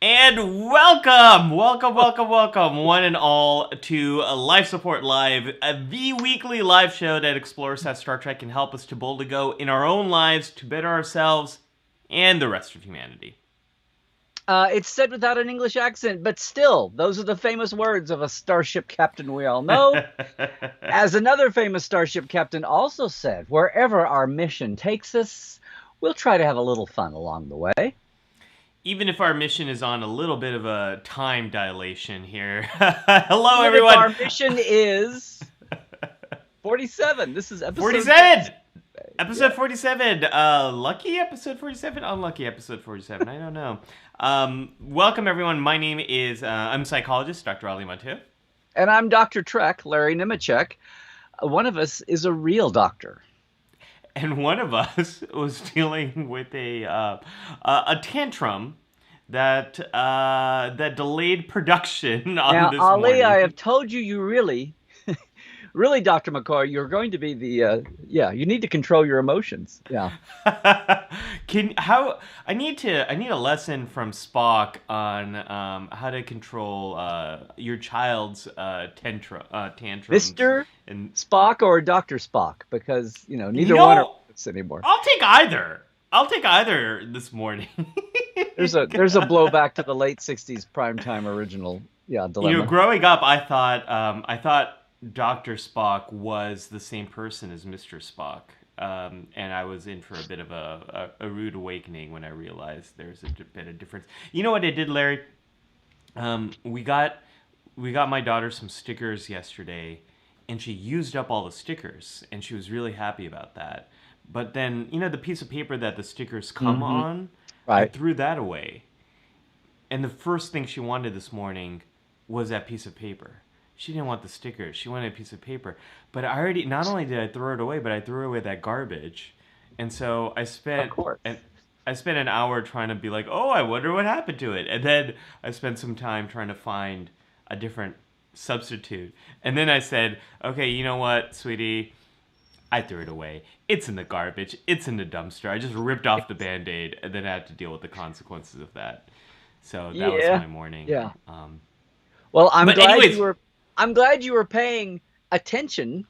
And welcome, one and all, to Life Support Live, the weekly live show that explores how Star Trek can help us to boldly go in our own lives to better ourselves and the rest of humanity. It's said without an English accent, but still, those are the famous words of a starship captain we all know. As another famous starship captain also said, wherever our mission takes us, we'll try to have a little fun along the way. Even if our mission is on a little bit of a time dilation here. Hello, everyone. Our mission is 47. This is episode 47. Episode 47. Lucky episode 47? Unlucky episode 47. I don't know. Welcome, everyone. My name is, I'm psychologist, Dr. Ali Mattu. And I'm Dr. Trek, Larry Nemecek. One of us is a real doctor. And one of us was dealing with a tantrum that delayed production on this Ali, morning. I have told you really, Dr. McCoy, you're going to be the you need to control your emotions. Yeah. I need a lesson from Spock on how to control your child's tantrums. Mr. Spock or Dr. Spock, because neither one are this anymore. I'll take either. This morning. There's a blowback to the late '60s primetime original dilemma. Growing up, I thought Dr. Spock was the same person as Mr. Spock. And I was in for a bit of a rude awakening when I realized there's a bit of difference. You know what I did, Larry? We got my daughter some stickers yesterday, and she used up all the stickers, and she was really happy about that. But then, the piece of paper that the stickers come on, right. I threw that away. And the first thing she wanted this morning was that piece of paper. She didn't want the stickers. She wanted a piece of paper. But not only did I throw it away, but I threw away that garbage. And so I spent an hour trying to be like, oh, I wonder what happened to it. And then I spent some time trying to find a different substitute. And then I said, okay, you know what, sweetie? I threw it away. It's in the garbage. It's in the dumpster. I just ripped off the Band-Aid and then I had to deal with the consequences of that. So that was my morning. Yeah. Well, I'm glad you were paying attention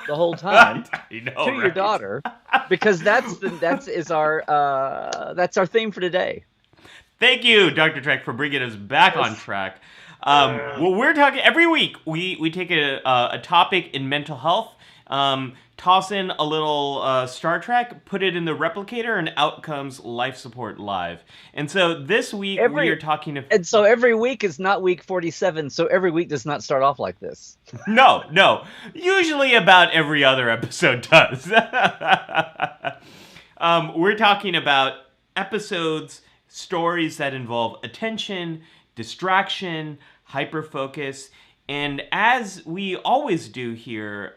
the whole time to your daughter, because that's our theme for today. Thank you, Dr. Trek, for bringing us back on track. Well, we're talking every week. We take a topic in mental health. Toss in a little Star Trek, put it in the replicator, and out comes Life Support Live. And so this week we are talking... And so every week is not week 47, so every week does not start off like this. No. Usually about every other episode does. We're talking about episodes, stories that involve attention, distraction, hyperfocus, and as we always do here...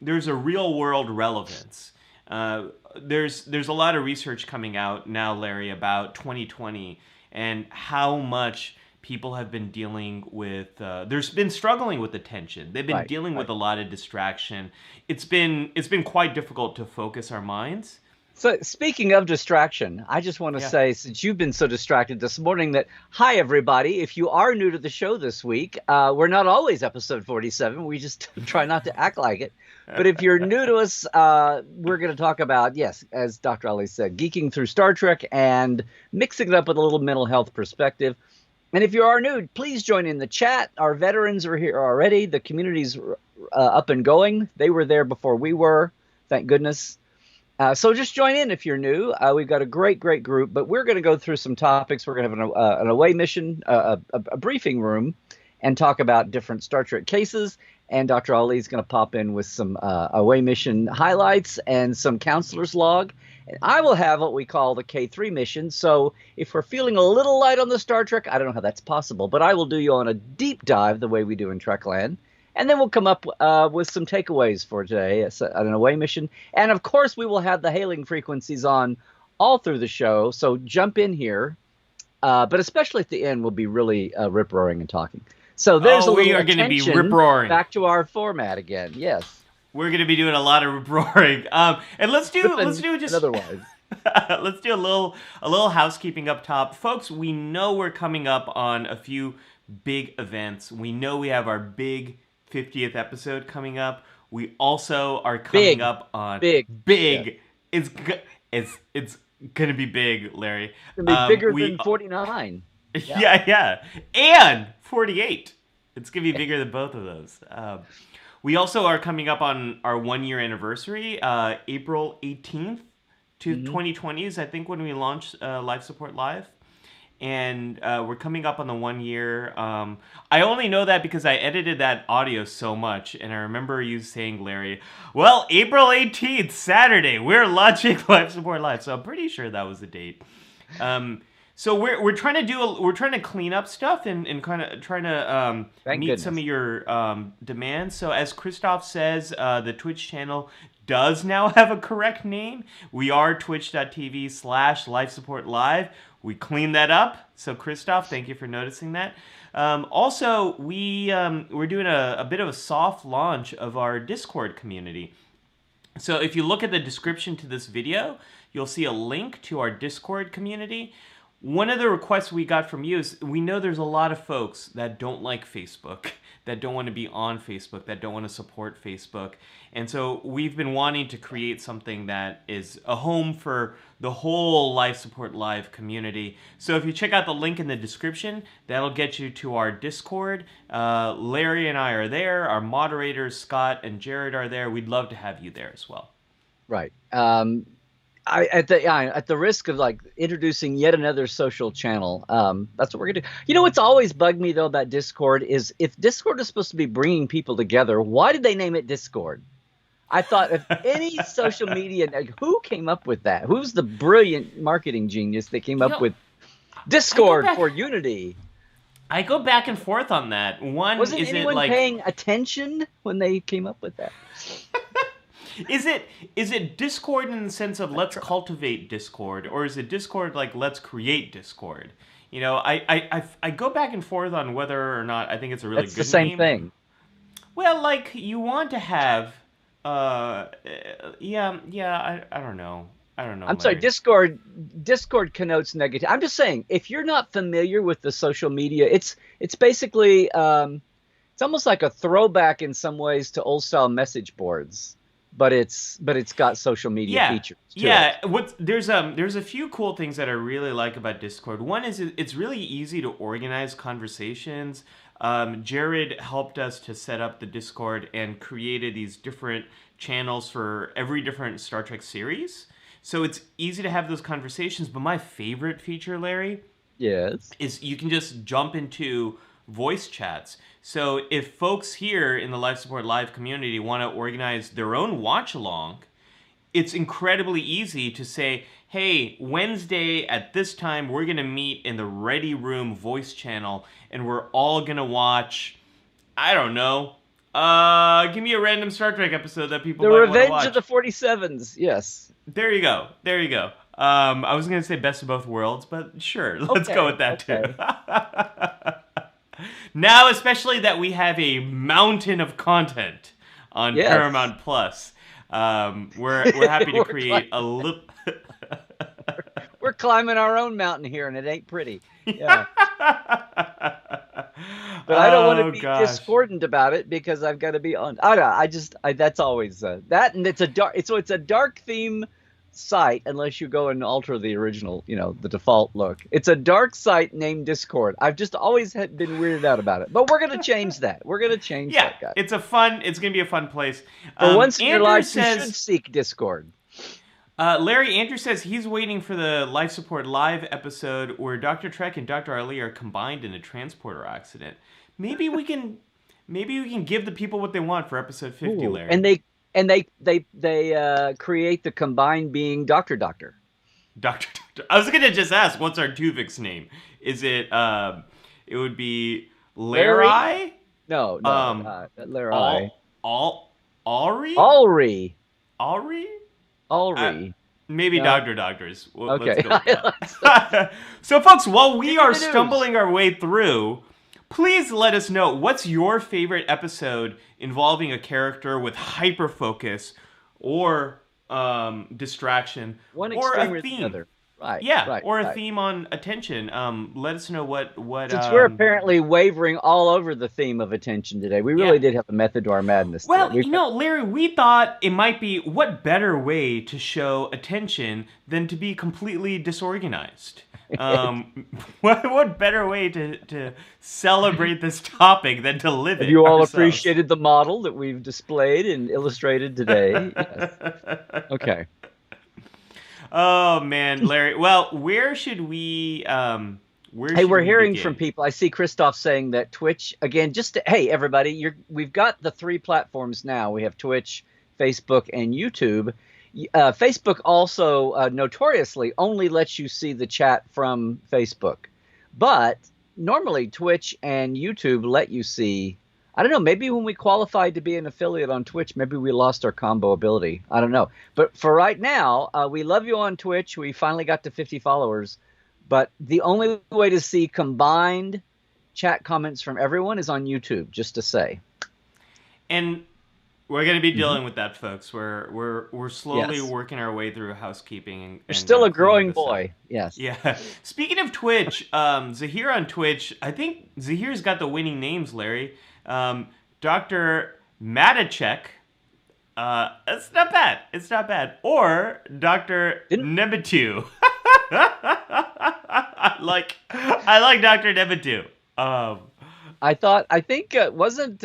there's a real-world relevance. There's a lot of research coming out now, Larry, about 2020 and how much people have been dealing with... there's been struggling with attention. They've been dealing with a lot of distraction. It's been quite difficult to focus our minds. So speaking of distraction, I just want to say, since you've been so distracted this morning, that hi, everybody. If you are new to the show this week, we're not always episode 47. We just try not to act like it. But if you're new to us, we're going to talk about, yes, as Dr. Ali said, geeking through Star Trek and mixing it up with a little mental health perspective. And if you are new, please join in the chat. Our veterans are here already. The community's up and going. They were there before we were, thank goodness. So just join in if you're new. We've got a great group, but we're going to go through some topics. We're going to have an away mission, a briefing room, and talk about different Star Trek cases. And Dr. Ali is going to pop in with some away mission highlights and some counselor's log. And I will have what we call the K3 mission. So if we're feeling a little light on the Star Trek, I don't know how that's possible, but I will do you on a deep dive the way we do in Trekland. And then we'll come up with some takeaways for today at an away mission. And of course, we will have the hailing frequencies on all through the show. So jump in here. But especially at the end, we'll be really rip-roaring and talking. So there's a little attention rip-roaring. Back to our format again. Yes, we're going to be doing a lot of rip-roaring. And let's do just otherwise. Let's do a little housekeeping up top, folks. We know we're coming up on a few big events. We know we have our big 50th episode coming up. We also are coming up on big. Yeah. It's gonna be big, Larry. It's gonna be bigger than 49. Yeah, and 48. It's gonna be bigger than both of those. We also are coming up on our 1-year anniversary, April 18th to 2020 is I think when we launched Life Support Live. And we're coming up on the 1 year. I only know that because I edited that audio so much. And I remember you saying, Larry, well, April 18th, Saturday, we're launching Life Support Live. So I'm pretty sure that was the date. So we're trying to clean up stuff and kind of trying to meet some of your demands. So as Christoph says, the Twitch channel does now have a correct name. We are twitch.tv/Life Support Live. We cleaned that up. So, Christoph, thank you for noticing that. Also, we're doing a bit of a soft launch of our Discord community. So if you look at the description to this video, you'll see a link to our Discord community. One of the requests we got from you is we know there's a lot of folks that don't like Facebook, that don't want to be on Facebook, that don't want to support Facebook. And so we've been wanting to create something that is a home for the whole Life Support Live community. So if you check out the link in the description, that'll get you to our Discord. Larry and I are there. Our moderators, Scott and Jared, are there. We'd love to have you there as well. Right. At the risk of like introducing yet another social channel, that's what we're gonna do. You know what's always bugged me though about Discord is if Discord is supposed to be bringing people together, why did they name it Discord? I thought if any social media, like, who came up with that? Who's the brilliant marketing genius that came up with Discord for unity? I go back and forth on that. Wasn't anyone paying attention when they came up with that? Is it Discord in the sense of let's cultivate Discord, or is it Discord like let's create Discord? You know, I go back and forth on whether or not I think it's a really good name. It's the same thing. Well, like you want to have, I don't know. I'm sorry, Discord connotes negative. I'm just saying, if you're not familiar with the social media, it's basically it's almost like a throwback in some ways to old style message boards. But it's got social media features too. Yeah, there's a few cool things that I really like about Discord. One is it's really easy to organize conversations. Jared helped us to set up the Discord and created these different channels for every different Star Trek series. So it's easy to have those conversations. But my favorite feature, Larry, is you can just jump into voice chats. So if folks here in the Life Support Live community want to organize their own watch-along, it's incredibly easy to say, hey, Wednesday at this time, we're going to meet in the Ready Room voice channel, and we're all going to watch, I don't know, give me a random Star Trek episode that people might want to watch. The Revenge of the 47s, yes. There you go. I was going to say Best of Both Worlds, but sure, let's go with that too. Now, especially that we have a mountain of content on Paramount Plus, we're happy to create a little. We're climbing our own mountain here, and it ain't pretty. Yeah. But I don't want to be discordant about it because I've got to be on. That's always that, and it's a dark theme site unless you go and alter the original, the default look. It's a dark site named Discord. I've just always been weirded out about it, but we're gonna change that. That, guys. It's gonna be a fun place. For once in your life, you should seek Discord. Larry, Andrew says he's waiting for the Life Support Live episode where Dr. Trek and Dr. Ali are combined in a transporter accident. maybe we can give the people what they want for episode 50, Ooh. Larry. And they create the combined being Doctor. Doctor. I was gonna just ask, what's our Tuvix name? Is it it would be Larry? No, Larry. Alri? Maybe No. Doctors. Okay. Let's go with that. So, folks, while we are stumbling our way through, please let us know, what's your favorite episode involving a character with hyper-focus or distraction, One or extreme a or the theme? other. Right. Yeah, right, or a right. theme on attention. Let us know what Since we're apparently wavering all over the theme of attention today, we really did have a method to our madness. Well, today. Larry, we thought it might be, what better way to show attention than to be completely disorganized? What better way to celebrate this topic than to live it? Have you all ourselves? appreciated the model that we've displayed and illustrated today? Yes. Okay. Oh man, Larry. Well, where should we? We're hearing from people. I see Christoph saying that Twitch again. Hey, everybody, we've got the 3 platforms now. We have Twitch, Facebook, and YouTube. Facebook also notoriously only lets you see the chat from Facebook, but normally Twitch and YouTube let you see. I don't know, maybe when we qualified to be an affiliate on Twitch, maybe we lost our combo ability. I don't know. But for right now, we love you on Twitch. We finally got to 50 followers. But the only way to see combined chat comments from everyone is on YouTube, just to say. And we're going to be dealing with that, folks. We're slowly working our way through housekeeping. You're still a growing boy. Yes. Yeah. Speaking of Twitch, Zahir on Twitch, I think Zahir's got the winning names, Larry. Dr. Matecek. It's not bad. It's not bad. Or Dr. Nemecek. I like Dr. Nemecek. I think wasn't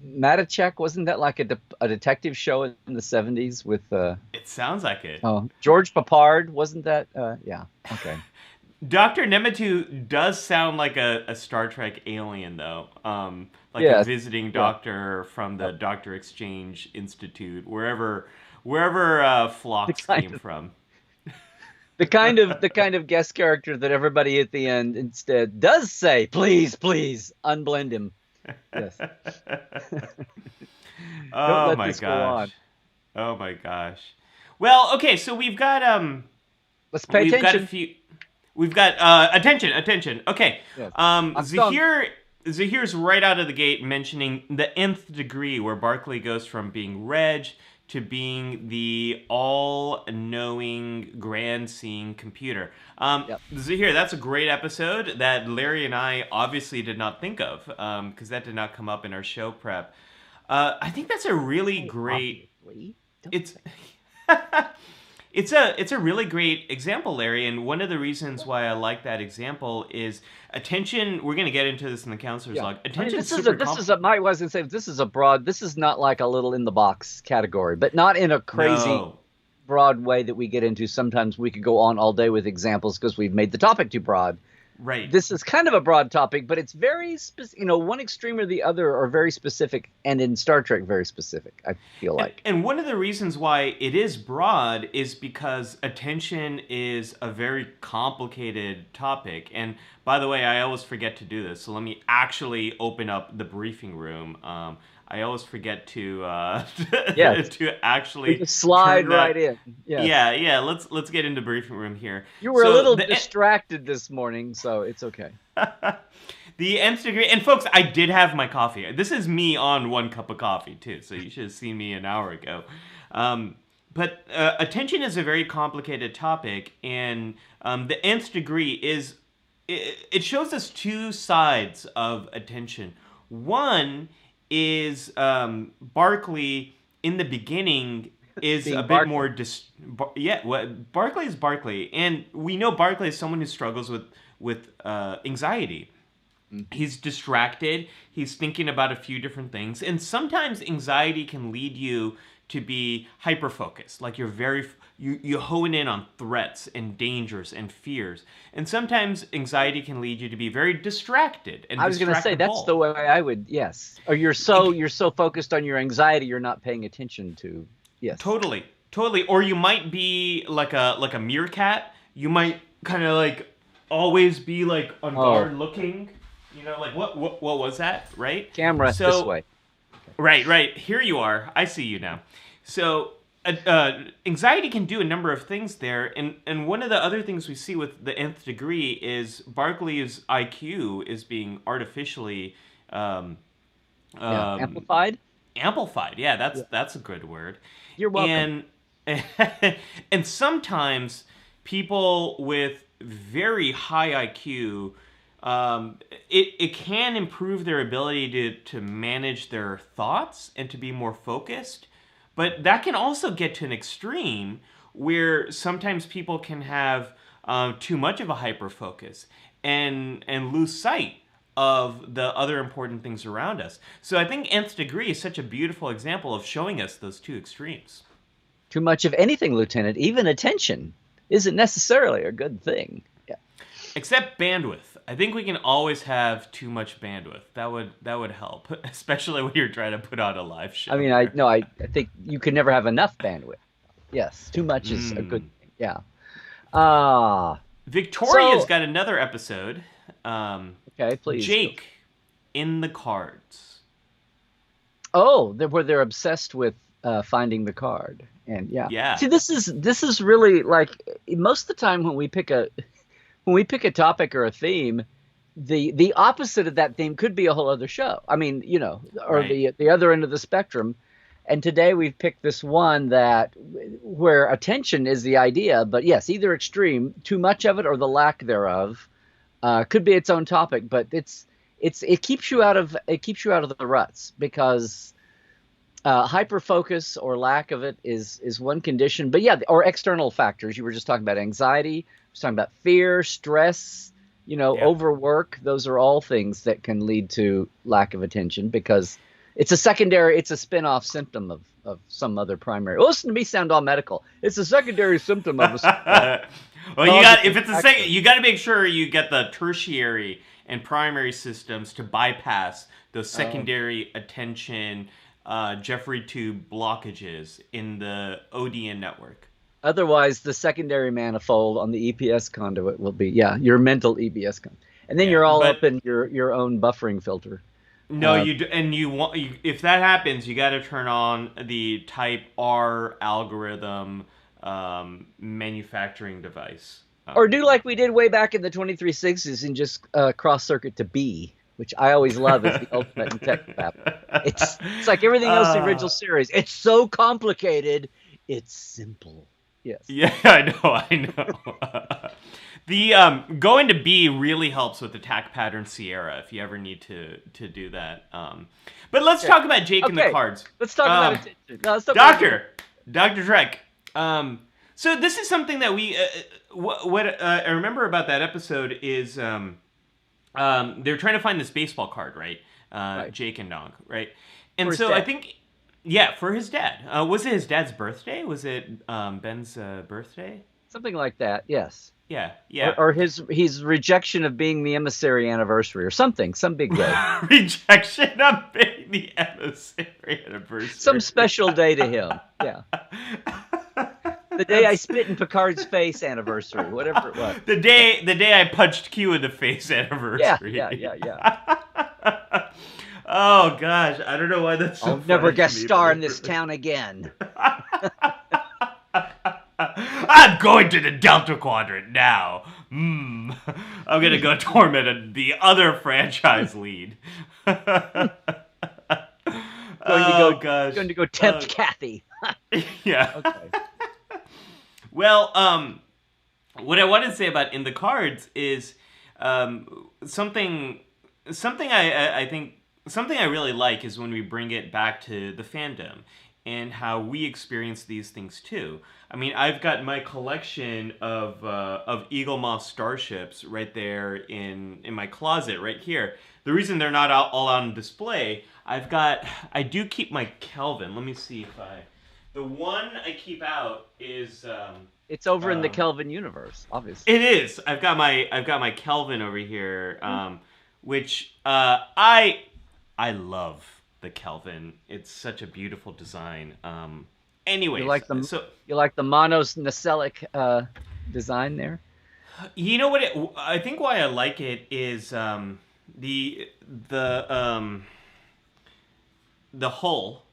Matecek, wasn't that like a detective show in the 70s with It sounds like it. Oh, George Papard, wasn't that yeah. Okay. Dr. Nemecek does sound like a Star Trek alien, though. A visiting doctor from the Doctor Exchange Institute, wherever Phlox came from. The kind of guest character that everybody at the end instead does say, "Please, please, unblend him." Yes. Oh my gosh. Oh my gosh. Well, okay, so we've got let's pay attention. We've got attention. Okay. Yes. Zahir's right out of the gate mentioning the nth degree, where Barclay goes from being Reg to being the all-knowing, grand-seeing computer. Zahir, that's a great episode that Larry and I obviously did not think of, because that did not come up in our show prep. I think that's a really great... It's a really great example, Larry, and one of the reasons why I like that example is attention. We're going to get into this in the counselor's log. Attention. This is a broad. This is not like a little in the box category, but not in a crazy broad way that we get into. Sometimes we could go on all day with examples because we've made the topic too broad. Right. This is kind of a broad topic, but it's very specific. One extreme or the other are very specific, and in Star Trek, very specific, I feel like. And one of the reasons why it is broad is because attention is a very complicated topic. And by the way, I always forget to do this, so let me actually open up the briefing room. I always forget to to actually slide right in. Yeah. Let's get into briefing room here. You were a little distracted this morning, so it's okay. The nth degree, and folks, I did have my coffee. This is me on 1 cup of coffee too, so you should have seen me an hour ago. But attention is a very complicated topic, and the nth degree is it shows us 2 sides of attention. One is Barclay in the beginning is a bit more Barclay is Barclay, and we know Barclay is someone who struggles with anxiety. He's distracted, he's thinking about a few different things, and sometimes anxiety can lead you to be hyper-focused. Like you hone in on threats and dangers and fears. And sometimes anxiety can lead you to be very distracted and I was going to say that's the way I would, yes. Or you're so focused on your anxiety you're not paying attention to. Yes. Totally. Or you might be like a meerkat. You might kind of like always be like on guard looking. You know, like what was that, right? Camera this way. Right. Here you are. I see you now. So anxiety can do a number of things there, and one of the other things we see with the nth degree is Barclay's IQ is being artificially amplified. Amplified, yeah, that's a good word. You're welcome. And sometimes people with very high IQ, it can improve their ability to manage their thoughts and to be more focused. But that can also get to an extreme where sometimes people can have too much of a hyper focus and lose sight of the other important things around us. So I think nth degree is such a beautiful example of showing us those two extremes. Too much of anything, Lieutenant, even attention, isn't necessarily a good thing. Yeah. Except bandwidth. I think we can always have too much bandwidth. That would help, especially when you're trying to put on a live show. I mean, I think you can never have enough bandwidth. Yes, too much is a good thing. Yeah. Victoria's got another episode. Okay, please. Jake in the cards. Oh, where they're obsessed with finding the card, and yeah. See, this is really like most of the time when we pick a topic or a theme, the opposite of that theme could be a whole other show. I mean, you know, or right. the other end of the spectrum. And today we've picked this one where attention is the idea, but yes, either extreme, too much of it or the lack thereof. Could be its own topic, but it keeps you out of the ruts, because hyper focus or lack of it is one condition. But yeah, or external factors. You were just talking about anxiety. We're talking about fear, stress. You know, overwork. Those are all things that can lead to lack of attention, because it's a spin-off symptom of some other primary. Listen to me sound all medical. It's a secondary symptom of a. Well, you got to make sure you get the tertiary and primary systems to bypass those secondary attention Jeffrey tube blockages in the ODN network. Otherwise, the secondary manifold on the EPS conduit will be your mental EBS conduit, and then you're all up in your own buffering filter. No, if that happens, you got to turn on the Type R algorithm manufacturing device. Or do like we did way back in the 2360s and just cross-circuit to B, which I always love as the ultimate in tech crap. It's like everything else in the original series. It's so complicated, it's simple. Yes. Yeah, I know. The going to B really helps with attack pattern Sierra if you ever need to do that. But let's talk about Jake and the cards. Let's talk about attention. No, let's talk Dr. Trek. So this is something that we what I remember about that episode is they're trying to find this baseball card, right? Jake and Nog, right? And so I think for his dad. Was it his dad's birthday? Was it Ben's birthday? Something like that. Yes. Yeah. Or his rejection of being the emissary anniversary or something, some big day. Rejection of being the emissary anniversary. Some special day to him. Yeah. The day I spit in Picard's face anniversary, whatever it was. The day I punched Q in the face anniversary. Yeah. Oh gosh, I don't know why that's so I'll never guest star in this town again. I'm going to the Delta Quadrant now. I'm going to go torment the other franchise lead. Going to go tempt Kathy. Yeah. Okay. Well, what I wanted to say about In the Cards is something I think something I really like is when we bring it back to the fandom and how we experience these things too. I mean, I've got my collection of Eagle Moss starships right there in my closet right here. The reason they're not all on display, I do keep my Kelvin. Let me see if The one I keep out is It's over in the Kelvin universe, obviously. it is. I've got my Kelvin over here, which I love the Kelvin. It's such a beautiful design. You Anyways, like the so you like the monos nacelic design there? you know what? I think why I like it is the the um, the hull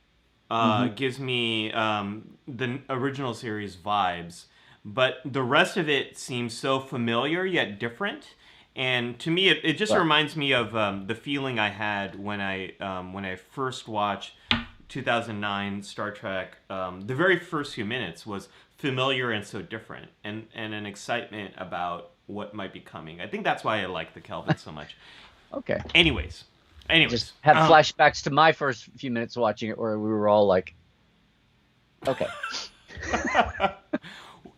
gives me the original series vibes, but the rest of it seems so familiar yet different. And to me, it just Right. reminds me of the feeling I had when I first watched 2009 Star Trek. The very first few minutes was familiar and so different, and an excitement about what might be coming. I think that's why I like the Kelvin so much. Okay. Anyways, Just had flashbacks to my first few minutes watching it, where we were all like, "Okay,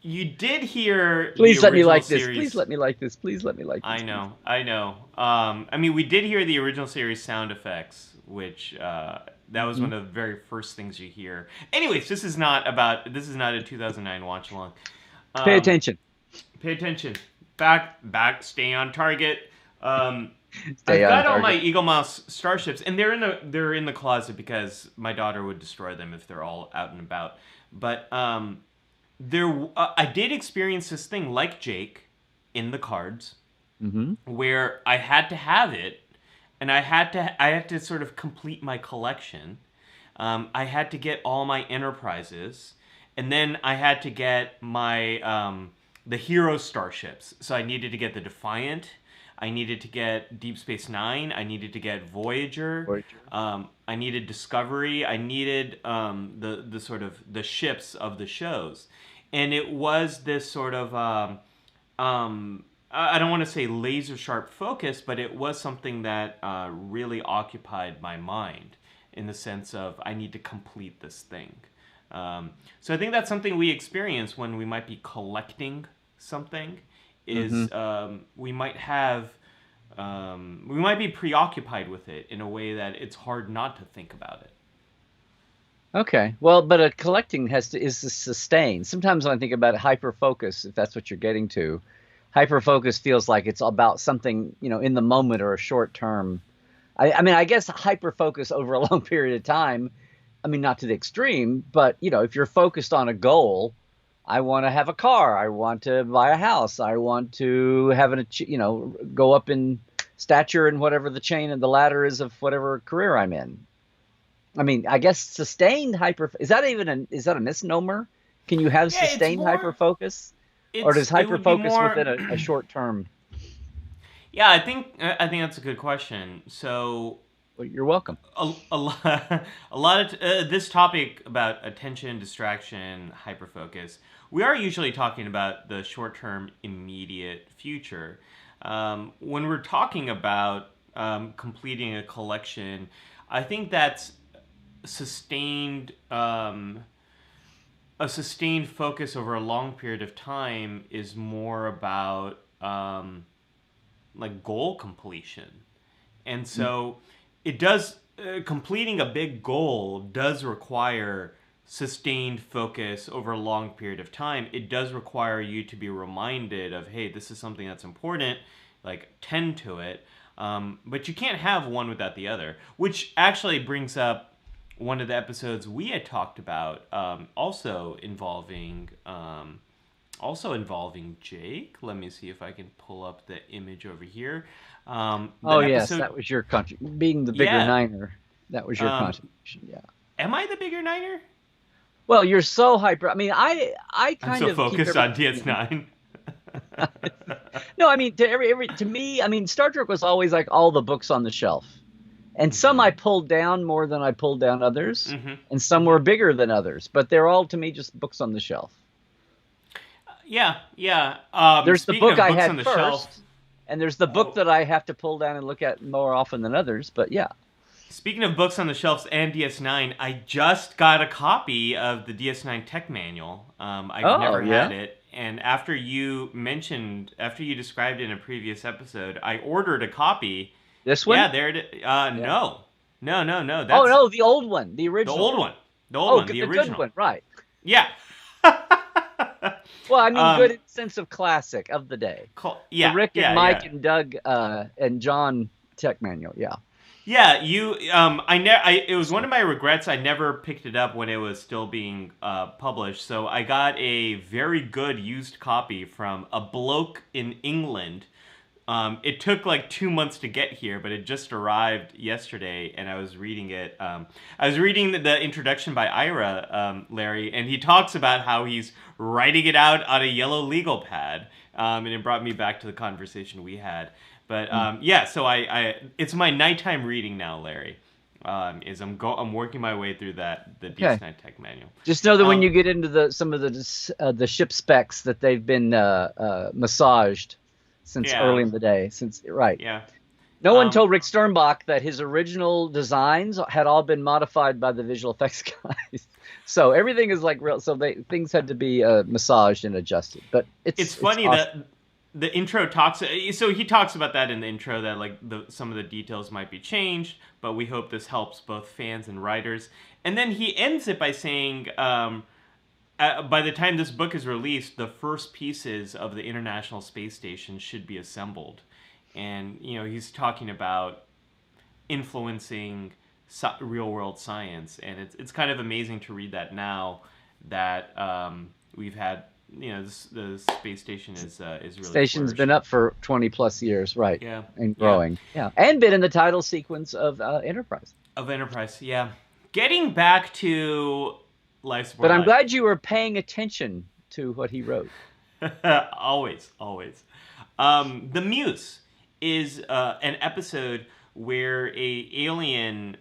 you did hear please the let me original like this. series. Please let me like this. Please let me like this." I know, I know. I mean, we did hear the original series sound effects, which that was one of the very first things you hear. Anyways, this is not a 2009 watch along. Pay attention. Pay attention. Back. Stay on target. Stay I've on got all target. my Eagle Mouse starships, and they're in the closet because my daughter would destroy them if they're all out and about. But I did experience this thing like Jake in the cards, where I had to have it, and I had to sort of complete my collection. I had to get all my enterprises, and then I had to get my the hero starships. So I needed to get the Defiant. I needed to get Deep Space Nine. I needed to get Voyager. I needed Discovery. I needed the sort of the ships of the shows, and it was this sort of I don't want to say laser sharp focus, but it was something that really occupied my mind in the sense of I need to complete this thing. So I think that's something we experience when we might be collecting something. Is we might be preoccupied with it in a way that it's hard not to think about it. Okay. Well, but a collecting is sustained. Sometimes when I think about hyper focus, if that's what you're getting to, hyper focus feels like it's about something, in the moment or a short term. I mean, I guess hyper focus over a long period of time. I mean, not to the extreme, but if you're focused on a goal, I want to have a car, I want to buy a house, I want to have go up in stature and whatever the chain and the ladder is of whatever career I'm in. I mean, I guess sustained hyper is that a misnomer? Can you have Yeah, sustained hyper focus, or does it hyper would be focus more. within a short term? Yeah, I think that's a good question. So Well, you're welcome. a lot, a lot of this topic about attention, distraction, hyperfocus. We are usually talking about the short-term, immediate future. When we're talking about completing a collection, I think that's sustained. A sustained focus over a long period of time is more about like goal completion, and so it does completing a big goal does require sustained focus over a long period of time. It does require you to be reminded of, hey, this is something that's important, like tend to it. But you can't have one without the other, which actually brings up one of the episodes we had talked about, also involving Jake. Let me see if I can pull up the image over here. Yes, that was your contribution. Being the bigger niner, that was your contribution. Yeah. Am I the bigger niner? Well, you're so hyper. I mean, I I'm kind so of focused on DS9. No, I mean, to me, I mean, Star Trek was always like all the books on the shelf, and some I pulled down more than I pulled down others, and some were bigger than others. But they're all to me just books on the shelf. Yeah. There's the speaking book of I books had on the first, shelf, and there's the book that I have to pull down and look at more often than others. But yeah. Speaking of books on the shelves and DS9, I just got a copy of the DS9 tech manual. I've never had it. And after you described it in a previous episode, I ordered a copy. This one? Yeah, there it is. No. That's, no, the old one, the original. The old one. The old one, the good original. one, right. Yeah. Well, I mean, good in the sense of classic of the day. The Yeah, Rick and yeah, Mike yeah. and Doug and John tech manual. Yeah. Yeah, it was one of my regrets. I never picked it up when it was still being published. So I got a very good used copy from a bloke in England. It took like 2 months to get here, but it just arrived yesterday, and I was reading it. I was reading the introduction by Ira, Larry, and he talks about how he's writing it out on a yellow legal pad, and it brought me back to the conversation we had. But yeah, so I it's my nighttime reading now, Larry. I'm working my way through the Okay. DS9 Tech Manual. Just know that when you get into some of the ship specs that they've been massaged since Yeah, early in the day. Right. yeah. No one told Rick Sternbach that his original designs had all been modified by the visual effects guys. So everything is like real. So things had to be massaged and adjusted. But It's funny awesome. that the intro talks. So he talks about that in the intro that like some of the details might be changed, but we hope this helps both fans and writers. And then he ends it by saying, by the time this book is released, the first pieces of the International Space Station should be assembled. And he's talking about influencing real world science, and it's kind of amazing to read that now that we've had the space station is really Station's been flourishing. up for 20 plus years, right? Yeah, And yeah. growing. Yeah. And been in the title sequence of Enterprise. Of Enterprise, yeah. Getting back to life support. But I'm glad you were paying attention to what he wrote. Always, always. The Muse is an episode where a alien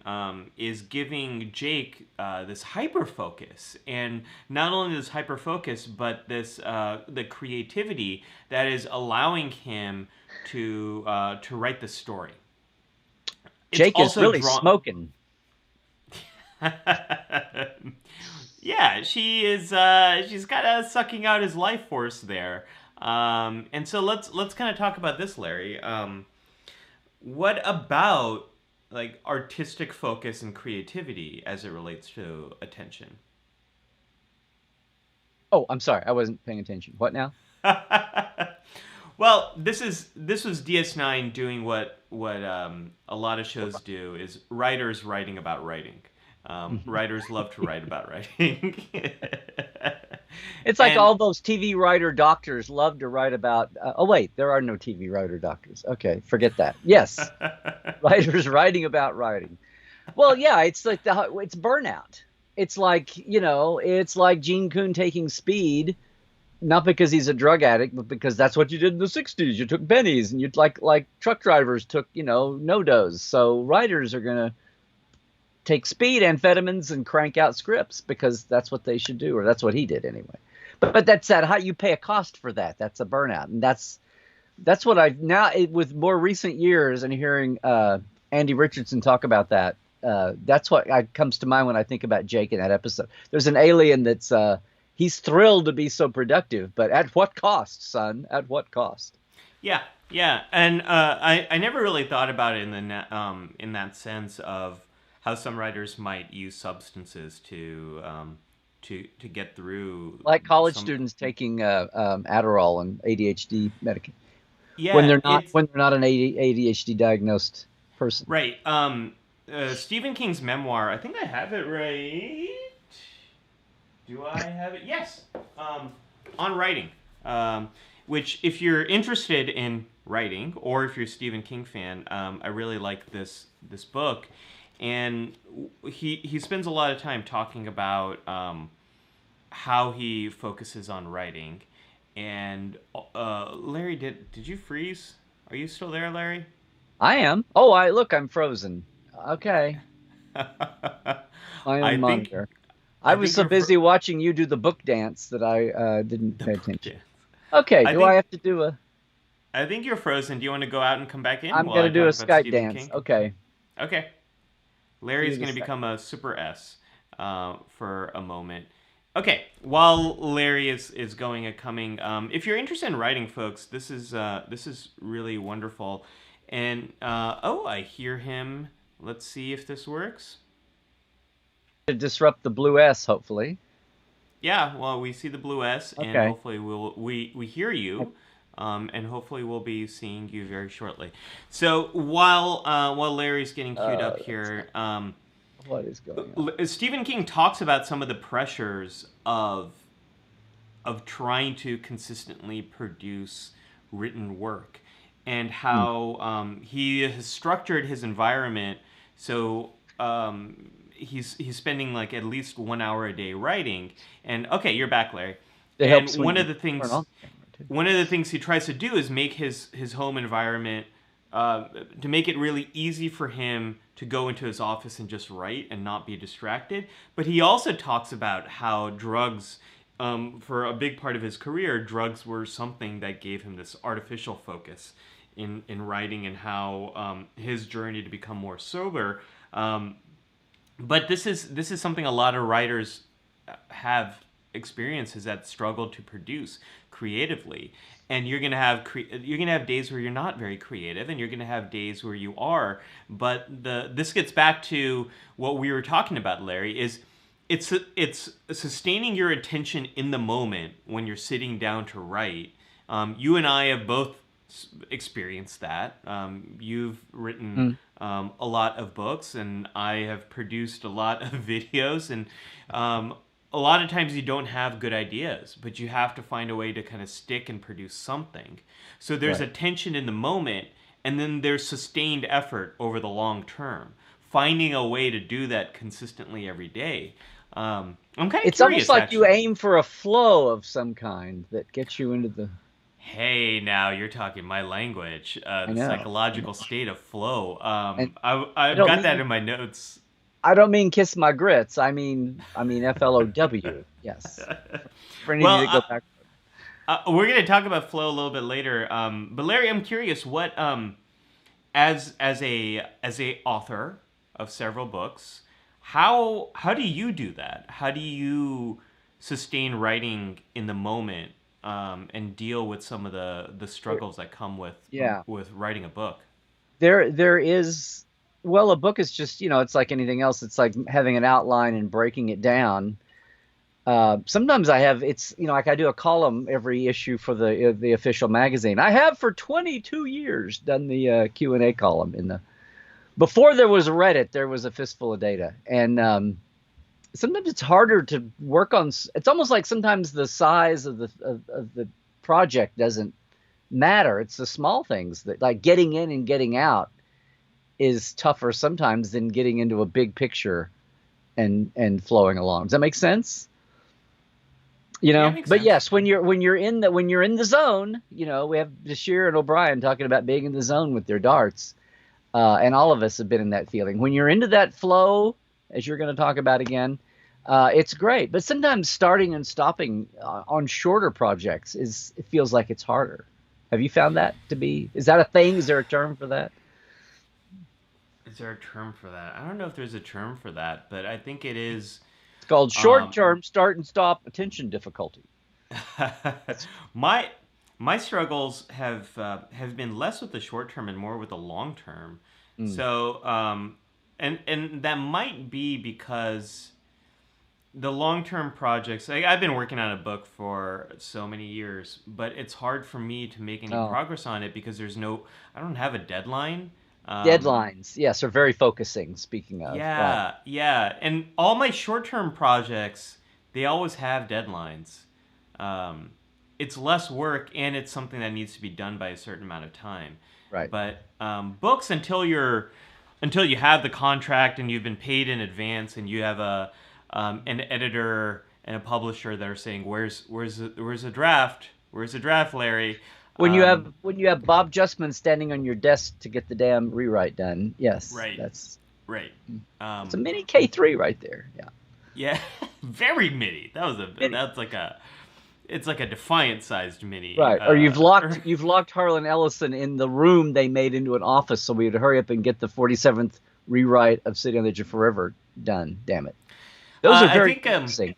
is giving Jake this hyper focus, and not only this hyper focus, but this the creativity that is allowing him to write the story. Jake is really smoking. Yeah, she is. She's kind of sucking out his life force there. And so let's kind of talk about this, Larry. What about like artistic focus and creativity as it relates to attention? Oh, I'm sorry, I wasn't paying attention. What now? Well, this was DS9 doing what a lot of shows do, is writers writing about writing. Writers love to write about writing. It's like all those TV writer doctors love to write about. Oh wait, there are no TV writer doctors. Okay, forget that. Yes, writers writing about writing. Well, yeah, it's like it's burnout. It's like it's like Gene Coon taking speed, not because he's a drug addict, but because that's what you did in the '60s. You took pennies, and you'd like truck drivers took no-dos. So writers are gonna take speed amphetamines and crank out scripts because that's what they should do, or that's what he did anyway. But that's that. How you pay a cost for that? That's a burnout, and that's what I now with more recent years and hearing Andy Richardson talk about that. That's what comes to mind when I think about Jake in that episode. There's an alien that's he's thrilled to be so productive, but at what cost, son? At what cost? Yeah, yeah, and I never really thought about it in that sense of how some writers might use substances to get through, like college students taking Adderall and ADHD medication. Yeah, when they're not an ADHD diagnosed person. Right. Stephen King's memoir. I think I have it right. Do I have it? Yes. On writing. Which, if you're interested in writing, or if you're a Stephen King fan, I really like this book. And he spends a lot of time talking about how he focuses on writing. And Larry, did you freeze? Are you still there, Larry? I am. Oh, I'm frozen. Okay. I monitor. I was so busy watching you do the book dance that I didn't pay attention. Okay, I have to do a... I think you're frozen. Do you want to go out and come back in? I'm going to do a Skype dance. Okay. Okay. Larry's going to become a super S for a moment. Okay, while Larry is going and coming, if you're interested in writing, folks, this is really wonderful. And I hear him. Let's see if this works. To disrupt the blue S, hopefully. Yeah, well, we see the blue S, and Okay. hopefully we hear you, and hopefully we'll be seeing you very shortly. So while Larry's getting queued up That's here, what is going on. Stephen King talks about some of the pressures of trying to consistently produce written work, and how he has structured his environment so he's spending like at least 1 hour a day writing. And okay, you're back, Larry. It And helps when you turn on the camera too. one of the things he tries to do is make his home environment to make it really easy for him to go into his office and just write and not be distracted. But he also talks about how drugs, for a big part of his career, drugs were something that gave him this artificial focus in writing, and how his journey to become more sober. But this is something a lot of writers have experienced, is that struggle to produce creatively. And you're gonna have days where you're not very creative, and you're gonna have days where you are. But this gets back to what we were talking about, Larry. Is it's sustaining your attention in the moment when you're sitting down to write. You and I have both experienced that. You've written a lot of books, and I have produced a lot of videos, and a lot of times you don't have good ideas, but you have to find a way to kind of stick and produce something. So there's Right. a tension in the moment, and then there's sustained effort over the long term. Finding a way to do that consistently every day. I'm kind of It's curious, almost like you actually. aim for a flow of some kind that gets you into the. Hey, now you're talking my language. I The know. psychological state of flow. And I I've don't got that mean in my notes. I don't mean kiss my grits. I mean FLOW. Yes. For any of you Well, that go back. we're going to talk about flow a little bit later. But Larry, I'm curious, what as a author of several books, how do you do that? How do you sustain writing in the moment, and deal with some of the struggles that come Yeah. with writing a book? There is, well, a book is just, it's like anything else. It's like having an outline and breaking it down. Sometimes like I do a column every issue for the official magazine. I have for 22 years done the Q&A column before there was Reddit, there was a fistful of data. And sometimes it's harder to work on. It's almost like sometimes the size of the project doesn't matter. It's the small things that, like, getting in and getting out is tougher sometimes than getting into a big picture and flowing along. Does that make sense? Yeah, it makes But sense. yes, when you're in the zone, we have Bashir and O'Brien talking about being in the zone with their darts, and all of us have been in that feeling. When you're into that flow, as you're going to talk about again, it's great. But sometimes starting and stopping on shorter projects it feels like it's harder. Have you found that to be? Is that a thing? Is there a term for that? Is there a term for that? I don't know if there's a term for that, but I think it is. It's called Um, short-term start and stop attention difficulty. That's my my struggles have been less with the short term and more with the long term. mm, So and that might be because the long term projects. I've been working on a book for so many years, but it's hard for me to make any oh, progress on it because I don't have a deadline. Um, deadlines. Yes, are very focusing. Speaking of, right? yeah, and all my short term projects, they always have deadlines. Um, it's less work, and it's something that needs to be done by a certain amount of time. Right. But books, until you have the contract and you've been paid in advance, and you have an editor and a publisher that are saying, where's the draft? Where's the draft, Larry? When you Um, have when you have Bob Justman standing on your desk to get the damn rewrite done, yes, right, that's right. it's a Um, mini K3 right there. Yeah, yeah, very mini. mini. That's like it's like a Defiant sized mini. Right. Or you've locked Harlan Ellison in the room they made into an office, so we had to hurry up and get the 47th rewrite of City on the Edge of Forever done. Damn it. Those are I very think interesting.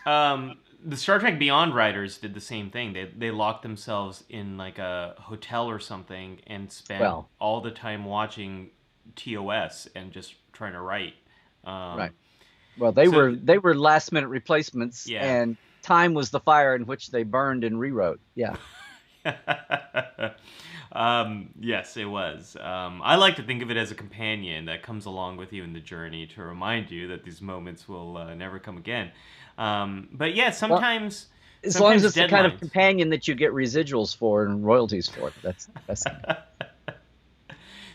the Star Trek Beyond writers did the same thing. They locked themselves in like a hotel or something and spent Well, all the time watching TOS and just trying to write. right. Um, Well, they were last minute replacements, Yeah. and time was the fire in which they burned and rewrote. Yeah. Yes, it was. I like to think of it as a companion that comes along with you in the journey to remind you that these moments will never come again. But yeah, sometimes, as long as it's deadlines, the kind of companion that you get residuals for and royalties for, that's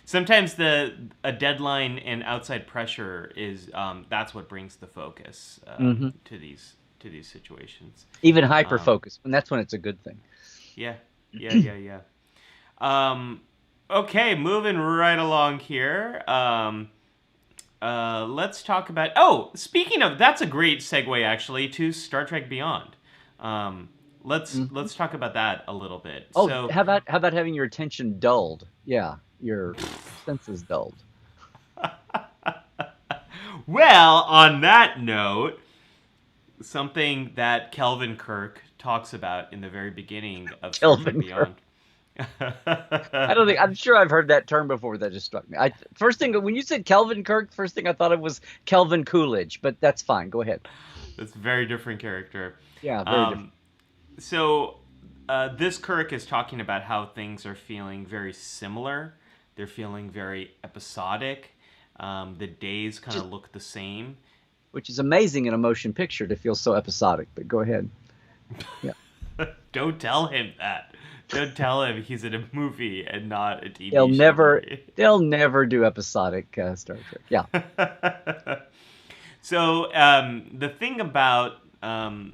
sometimes a deadline and outside pressure is that's what brings the focus to these situations. Even hyper focus, and that's when it's a good thing. Yeah. Okay, moving right along here. Let's talk about. Oh, speaking of, that's a great segue actually to Star Trek Beyond. Let's talk about that a little bit. Oh, so, how about having your attention dulled? Yeah, your senses dulled. Well, on that note, something that Kelvin Kirk talks about in the very beginning of Star Trek Beyond. I'm sure I've heard that term before. That just struck me. First thing, when you said Kelvin Kirk, first thing I thought of was Kelvin Coolidge, but that's fine. Go ahead. That's a very different character. Yeah, very different. So this Kirk is talking about how things are feeling very similar. They're feeling very episodic. The days kind of look the same. Which is amazing in a motion picture to feel so episodic, but go ahead. Yeah. Don't tell him that. Don't tell him he's in a movie and not a TV show. They'll never do episodic Star Trek. Yeah. So the thing about that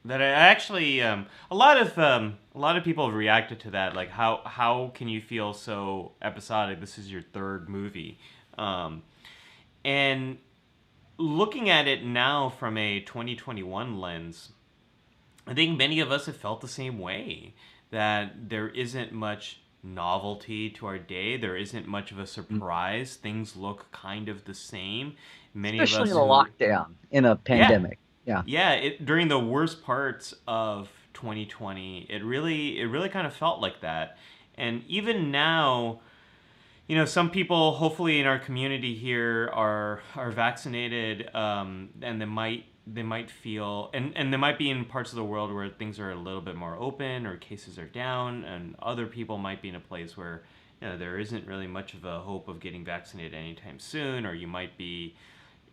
I actually a lot of people have reacted to that, like how can you feel so episodic? This is your third movie, and looking at it now from a 2021 lens, I think many of us have felt the same way, that there isn't much novelty to our day. There isn't much of a surprise. Things look kind of the same. Especially in a lockdown, in a pandemic. Yeah. During the worst parts of 2020, it really kind of felt like that. And even now, some people, hopefully in our community here, are vaccinated, and they might feel, and they might be in parts of the world where things are a little bit more open or cases are down, and other people might be in a place where there isn't really much of a hope of getting vaccinated anytime soon, or you might be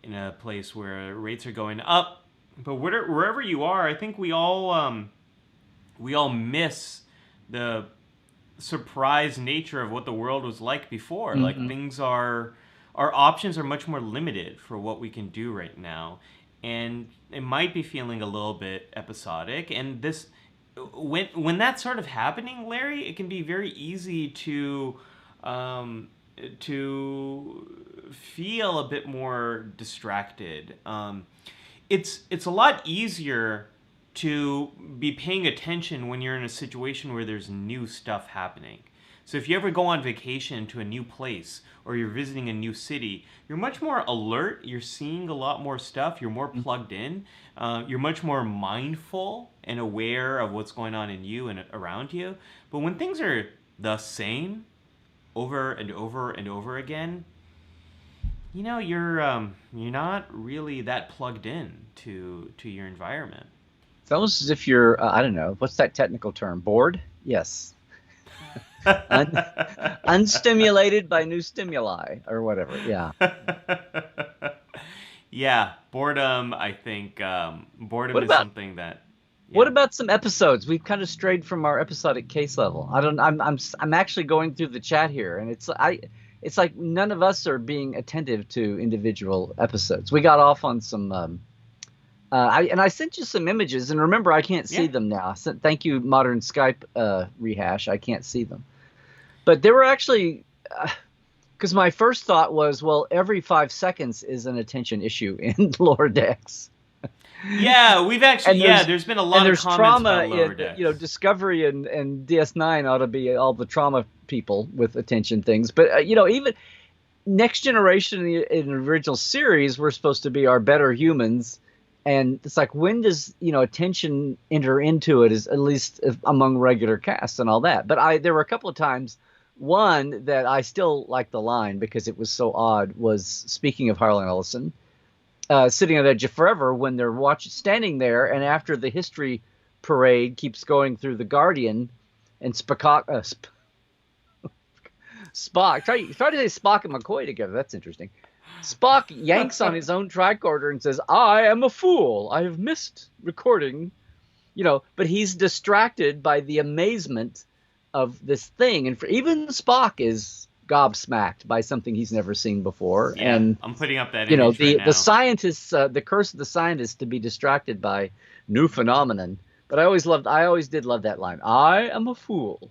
in a place where rates are going up. But wherever you are, I think we all miss the surprise nature of what the world was like before. Like our options are much more limited for what we can do right now. And it might be feeling a little bit episodic. And this, when that's sort of happening, Larry, it can be very easy to feel a bit more distracted. It's a lot easier to be paying attention when you're in a situation where there's new stuff happening. So if you ever go on vacation to a new place or you're visiting a new city, you're much more alert, you're seeing a lot more stuff, you're more plugged in, you're much more mindful and aware of what's going on in you and around you. But when things are the same over and over and over again, you're not really that plugged in to your environment. It's almost as if you're, I don't know, what's that technical term? Bored? Yes. Unstimulated by new stimuli or whatever. Yeah. Yeah. Boredom, I think, is something that. Yeah. What about some episodes? We've kind of strayed from our episodic case level. I'm actually going through the chat here, and it's like none of us are being attentive to individual episodes. We got off on some. I sent you some images, and remember, I can't see them now. Thank you, modern Skype rehash. I can't see them. But there were actually, because my first thought was, well, every 5 seconds is an attention issue in Lower Decks. Yeah, we've actually, there's been a lot of comments trauma about Lower Decks. Discovery and DS9 ought to be all the trauma people with attention things. But, even Next Generation in the original series were supposed to be our better humans. And it's like, when does, attention enter into it, is at least among regular cast and all that. But there were a couple of times One that I still like the line because it was so odd was, speaking of Harlan Ellison, sitting on the edge of forever when they're standing there, and after the history parade keeps going through the Guardian, and Spock try to say Spock and McCoy together. That's interesting. Spock yanks on his own tricorder and says, "I am a fool. I have missed recording." But he's distracted by the amazement of this thing, and even Spock is gobsmacked by something he's never seen before. Yeah, and I'm putting up that image right now. The scientists, the curse of the scientist to be distracted by new phenomenon. But I always did love that line. I am a fool.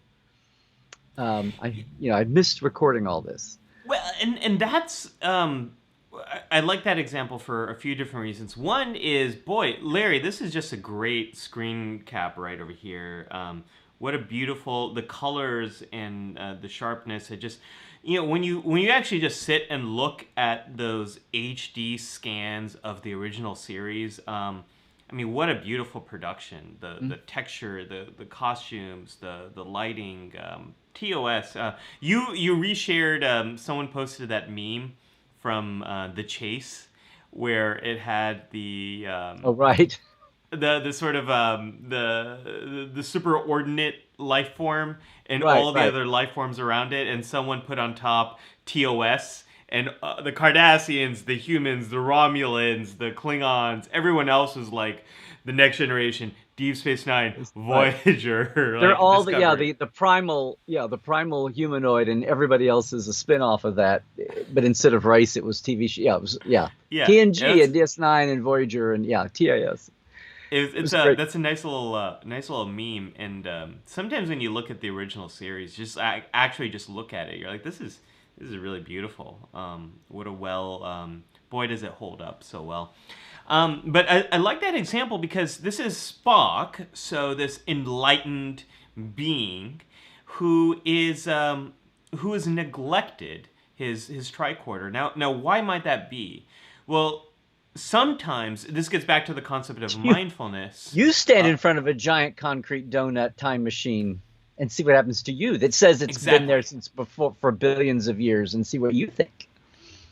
I missed recording all this. Well, and that's I like that example for a few different reasons. One is, boy, Larry, this is just a great screen cap right over here. What a beautiful, the colors and the sharpness. It just, when you actually just sit and look at those HD scans of the original series, what a beautiful production. The texture, the costumes, the lighting, TOS. You reshared, someone posted that meme from The Chase, where it had the right. the sort of the superordinate life form and Right, all of the right. other life forms around it, and someone put on top TOS, and the Cardassians, the humans, the Romulans, the Klingons, everyone else was like the Next Generation, Deep Space Nine, Voyager. They're all the primal humanoid, and everybody else is a spin-off of that. But instead of race, it was TV show. Yeah, it was TNG and DS9 and Voyager and TAS. That's a nice little meme. And sometimes when you look at the original series, just actually just look at it, you're like, this is really beautiful. What a boy, does it hold up so well. But I like that example because this is Spock, so this enlightened being who is neglected his tricorder. Now, why might that be? Well, sometimes this gets back to the concept of mindfulness. You stand in front of a giant concrete donut time machine and see what happens to you. That says it's been there since before for billions of years, and see what you think.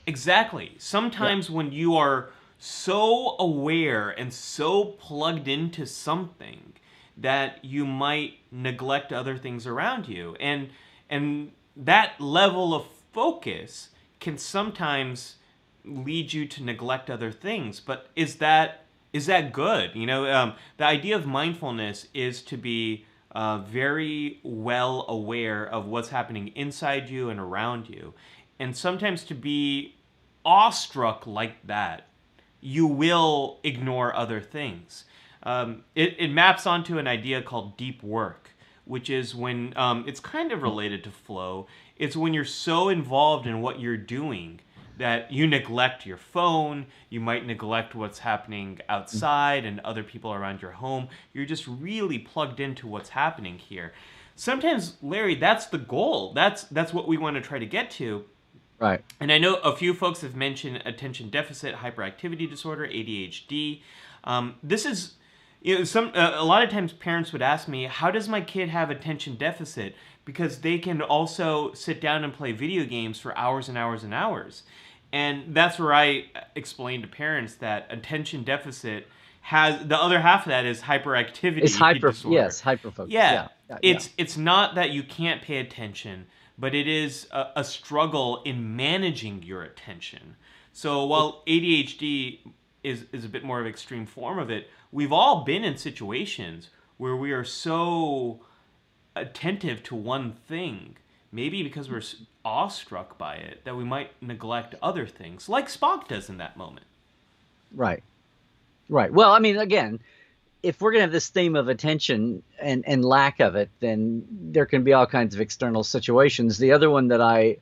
Exactly. Sometimes when you are so aware and so plugged into something that you might neglect other things around you, and that level of focus can sometimes lead you to neglect other things. But is that good? The idea of mindfulness is to be very well aware of what's happening inside you and around you, and sometimes to be awestruck like that, you will ignore other things. It maps onto an idea called deep work, which is when it's kind of related to flow. It's when you're so involved in what you're doing that you neglect your phone, you might neglect what's happening outside and other people around your home. You're just really plugged into what's happening here. Sometimes, Larry, that's the goal. That's what we want to try to get to. Right. And I know a few folks have mentioned attention deficit hyperactivity disorder, ADHD. This is, a lot of times parents would ask me, how does my kid have attention deficit? Because they can also sit down and play video games for hours and hours and hours. And that's where I explain to parents that attention deficit has, the other half of that is hyperactivity disorder. Yes, hyperfocus. Yeah. It's not that you can't pay attention, but it is a struggle in managing your attention. So while ADHD is a bit more of an extreme form of it, we've all been in situations where we are so attentive to one thing, maybe because we're awestruck by it, that we might neglect other things, like Spock does in that moment. Right. Well, again, if we're going to have this theme of attention and lack of it, then there can be all kinds of external situations. The other one that I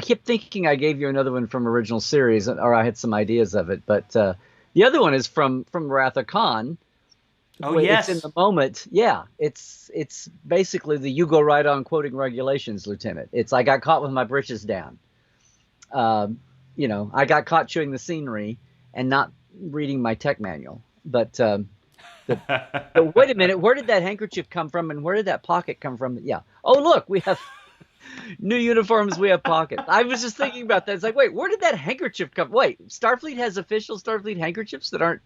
kept thinking I gave you another one from original series, or I had some ideas of it, but the other one is from Wrath of Khan. Oh, yes. It's in the moment. Yeah. It's basically the you go right on quoting regulations, Lieutenant. It's I got caught with my britches down. I got caught chewing the scenery and not reading my tech manual. But wait a minute, where did that handkerchief come from, and where did that pocket come from? Yeah. Oh, look, we have New uniforms, we have pockets. I was just thinking about that. It's like, wait, where did that handkerchief come? Wait, Starfleet has official Starfleet handkerchiefs that aren't.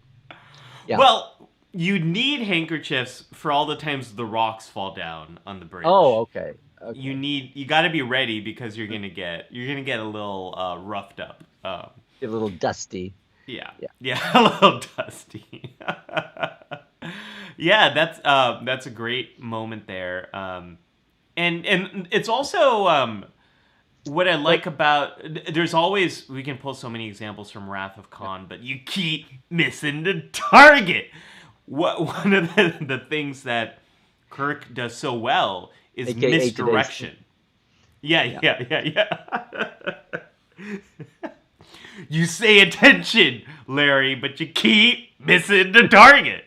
Yeah. Well, you need handkerchiefs for all the times the rocks fall down on the Oh, bridge. okay. Okay. You got to be ready because you're gonna get a little roughed up. A little dusty. Yeah, Yeah. yeah, a little dusty. Yeah, that's a great moment there. And it's also what I like about there's always we can pull so many examples from Wrath of Khan, but you keep missing the target. One of the things that Kirk does so well is AKA misdirection. Yeah, yeah, yeah, yeah. You say attention, Larry, but you keep missing the target.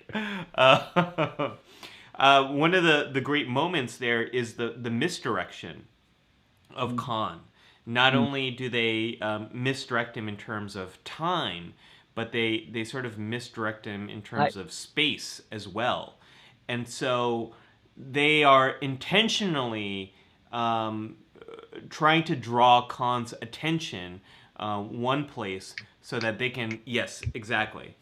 One of the great moments there is the misdirection of Khan. Not only do they misdirect him in terms of time, but they sort of misdirect him in terms of space as well. And so they are intentionally trying to draw Khan's attention one place so that they can. Yes, exactly.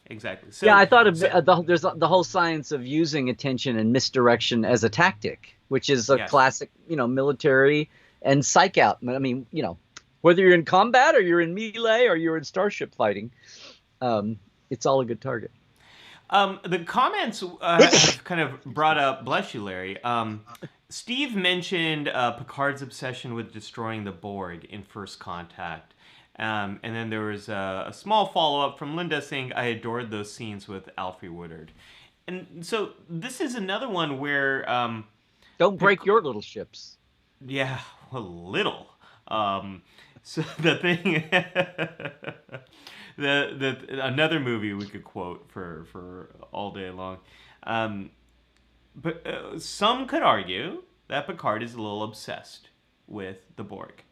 So, Yeah, I thought there's the whole science of using attention and misdirection as a tactic, which is a Yes. classic, military and psych out. I mean, whether you're in combat or you're in melee or you're in starship fighting, it's all a good target. The comments have kind of brought up, bless you, Larry. Steve mentioned Picard's obsession with destroying the Borg in First Contact. And then there was a small follow-up from Linda saying, I adored those scenes with Alfre Woodard. And so this is another one where... Don't break your little ships. Yeah, a little. So the thing... another movie we could quote for all day long. But some could argue that Picard is a little obsessed with the Borg.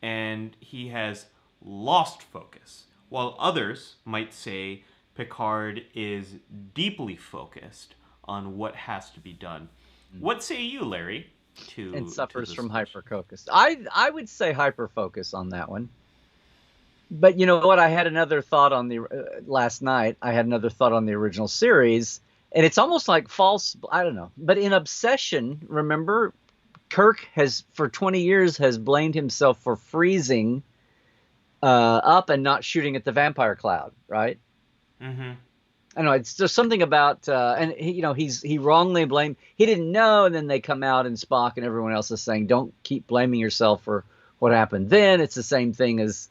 And he has lost focus, while others might say Picard is deeply focused on what has to be done. What say you, Larry? And suffers from question? hyperfocus. I would say hyperfocus on that one. But you know what? I had another thought on the last night. I had another thought on the original series, and it's almost like false. I don't know. But in Obsession, remember, Kirk has for 20 years has blamed himself for freezing up and not shooting at the vampire cloud, right? Mm-hmm. I know it's just something about, and he wrongly blamed. He didn't know, and then they come out, and Spock and everyone else is saying, "Don't keep blaming yourself for what happened." Then it's the same thing as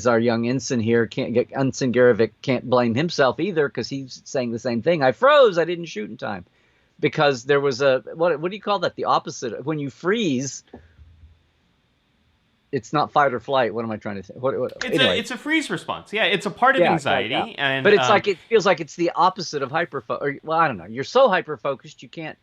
our young ensign here Ensign Garevik can't blame himself either because he's saying the same thing. I froze. I didn't shoot in time because there was a what do you call that? The opposite when you freeze. It's not fight or flight. What am I trying to say? Anyway. It's a freeze response. Yeah, it's a part of anxiety, yeah. and but it's like it feels like it's the opposite of hyperfocus. Well, I don't know. You're so hyper-focused you can't.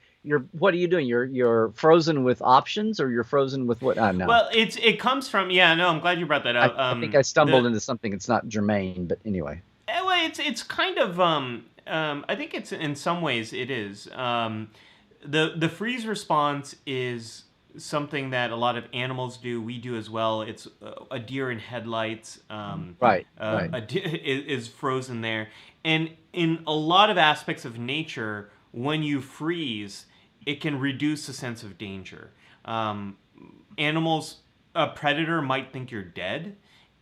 What are you doing? You're frozen with options, or you're frozen with what? I don't know. Well, it comes from No, I'm glad you brought that up. I think I stumbled into something that's not germane, but anyway. Well, it's kind of I think it's in some ways it is. The freeze response is something that a lot of animals do. We do as well. It's a deer in headlights. Right. A deer is frozen there, and in a lot of aspects of nature, when you freeze, it can reduce the sense of danger. Animals, a predator might think you're dead,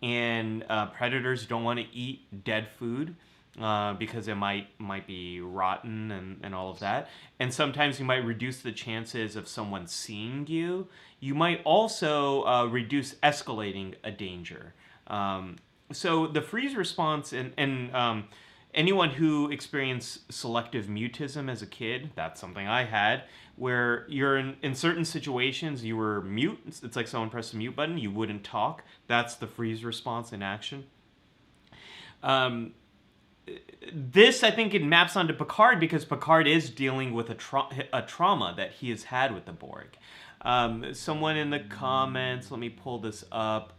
and predators don't want to eat dead food. Because it might be rotten and all of that. And sometimes you might reduce the chances of someone seeing you. You might also reduce escalating a danger. So the freeze response and anyone who experienced selective mutism as a kid, that's something I had, where you're in certain situations, you were mute. It's like someone pressed the mute button, you wouldn't talk. That's the freeze response in action. This, I think, it maps onto Picard because Picard is dealing with a trauma that he has had with the Borg. Someone in the comments, let me pull this up,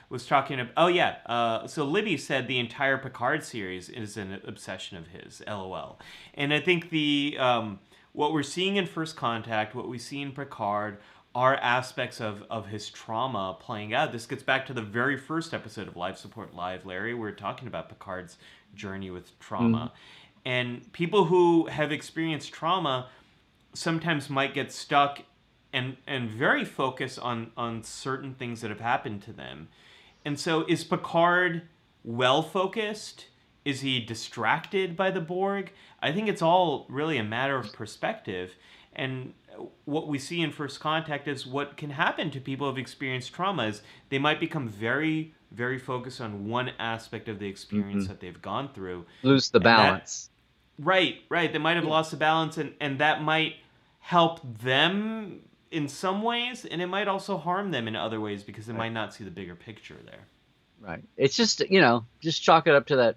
was talking about, so Libby said the entire Picard series is an obsession of his, LOL. And I think what we're seeing in First Contact, what we see in Picard, are aspects of his trauma playing out. This gets back to the very first episode of Life Support Live, Larry. We're talking about Picard's journey with trauma. And people who have experienced trauma sometimes might get stuck and very focused on certain things that have happened to them. And so is Picard well focused? Is he distracted by the Borg? I think it's all really a matter of perspective. And what we see in First Contact is what can happen to people who've experienced trauma is they might become very, very focused on one aspect of the experience that they've gone through. Lose the balance. Right. They might have lost the balance, and that might help them in some ways, and it might also harm them in other ways because they might not see the bigger picture there. Right. It's just, just chalk it up to that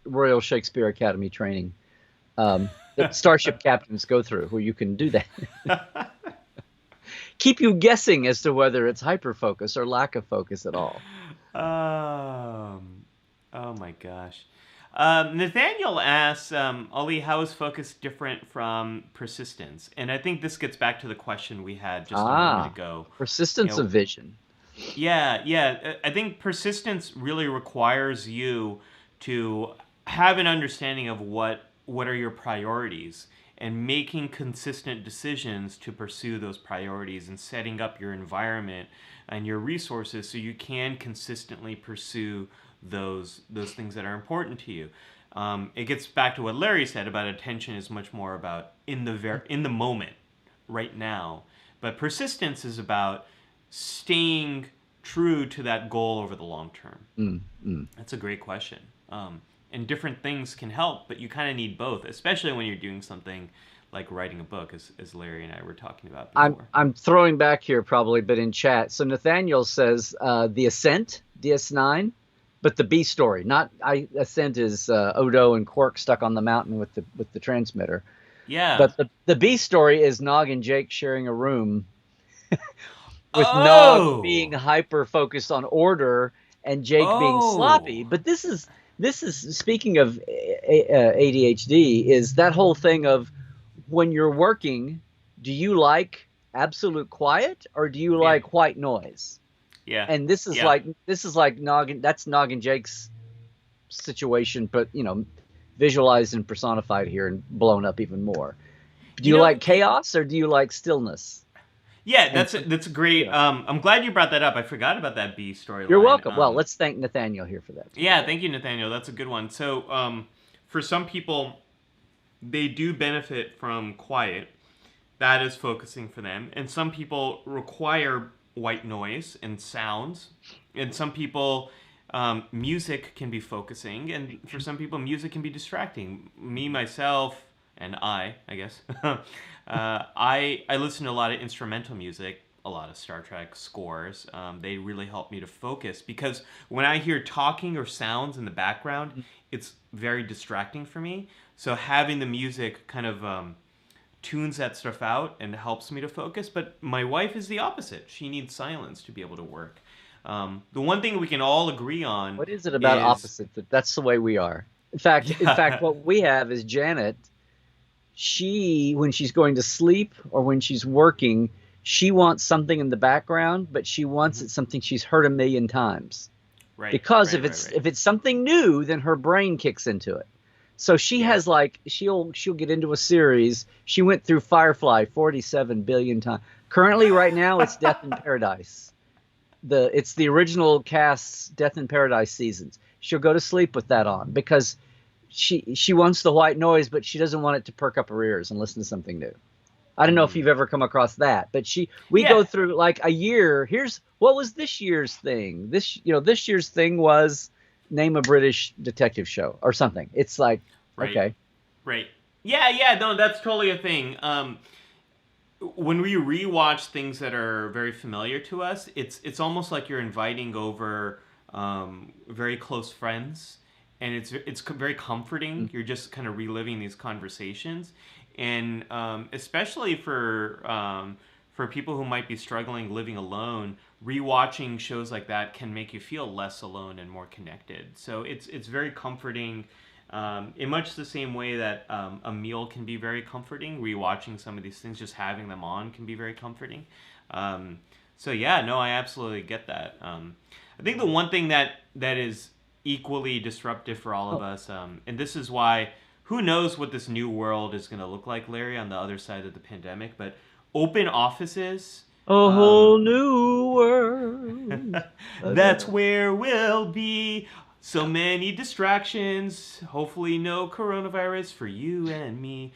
Royal Shakespeare Academy training that starship captains go through, where you can do that. Keep you guessing as to whether it's hyperfocus or lack of focus at all. Oh my gosh. Nathaniel asks, Ollie, how is focus different from persistence? And I think this gets back to the question we had just a moment ago. Persistence of vision. Yeah. I think persistence really requires you to have an understanding of what are your priorities and making consistent decisions to pursue those priorities and setting up your environment and your resources so you can consistently pursue those things that are important to you. It gets back to what Larry said about attention is much more about in the moment, right now. But persistence is about staying true to that goal over the long term. That's a great question. And different things can help, but you kind of need both, especially when you're doing something like writing a book, as Larry and I were talking about before. I'm throwing back here probably, but in chat. So Nathaniel says The Ascent, DS9. But the B story, Ascent is Odo and Quark stuck on the mountain with the transmitter. Yeah. But the B story is Nog and Jake sharing a room with Nog being hyper focused on order and Jake being sloppy. But this is speaking of ADHD, is that whole thing of when you're working, do you like absolute quiet or do you like white noise? Yeah. And this is like Nog, that's Nog and Jake's situation, but visualized and personified here and blown up even more. Do you like chaos or do you like stillness? Yeah, that's great. I'm glad you brought that up. I forgot about that B storyline. You're welcome. Well, let's thank Nathaniel here for that. Yeah, thank you, Nathaniel. That's a good one. So, for some people, they do benefit from quiet. That is focusing for them. And some people require white noise and sounds, and some people music can be focusing, and for some people music can be distracting. Me, myself, and I guess I listen to a lot of instrumental music, a lot of Star Trek scores. They really help me to focus because when I hear talking or sounds in the background, it's very distracting for me. So having the music kind of tunes that stuff out and helps me to focus. But my wife is the opposite. She needs silence to be able to work. The one thing we can all agree on. What is it about opposite? That's the way we are. In fact, what we have is Janet. When she's going to sleep or when she's working, she wants something in the background, but she wants it something she's heard a million times. Right. Because if it's something new, then her brain kicks into it. So she has she'll get into a series. She went through Firefly 47 billion times. Currently, right now, it's Death in Paradise. It's the original cast's Death in Paradise seasons. She'll go to sleep with that on because she wants the white noise, but she doesn't want it to perk up her ears and listen to something new. I don't know if you've ever come across that, but we go through like a year. What was this year's thing? This year's thing was name a British detective show or something. It's like, okay. Right. Yeah, no, that's totally a thing. When we rewatch things that are very familiar to us, it's almost like you're inviting over very close friends, and it's very comforting. You're just kind of reliving these conversations, and especially for people who might be struggling living alone, rewatching shows like that can make you feel less alone and more connected. So it's very comforting. In much the same way that a meal can be very comforting, rewatching some of these things, just having them on can be very comforting. So yeah, no, I absolutely get that. I think the one thing that is equally disruptive for all of us, and this is why who knows what this new world is going to look like, Larry, on the other side of the pandemic, but open offices. A whole new world. That's where we'll be. So many distractions. Hopefully, no coronavirus for you and me.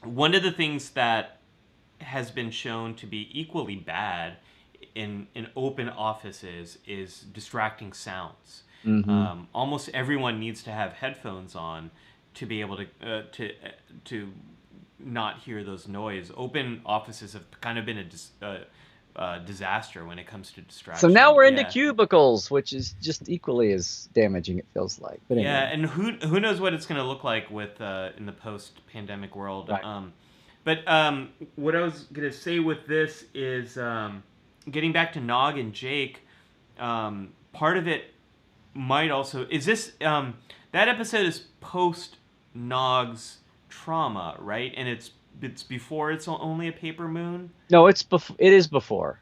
One of the things that has been shown to be equally bad in open offices is distracting sounds. Almost everyone needs to have headphones on to be able to not hear those noise. Open offices have kind of been a disaster when it comes to distraction. So now we're into cubicles, which is just equally as damaging, it feels like. But anyway. Yeah, and who knows what it's going to look like with in the post-pandemic world. Right. But what I was going to say with this is getting back to Nog and Jake. Part of it might also is this that episode is post Nog's trauma, right? And it's before It's Only a Paper Moon. No, it is before.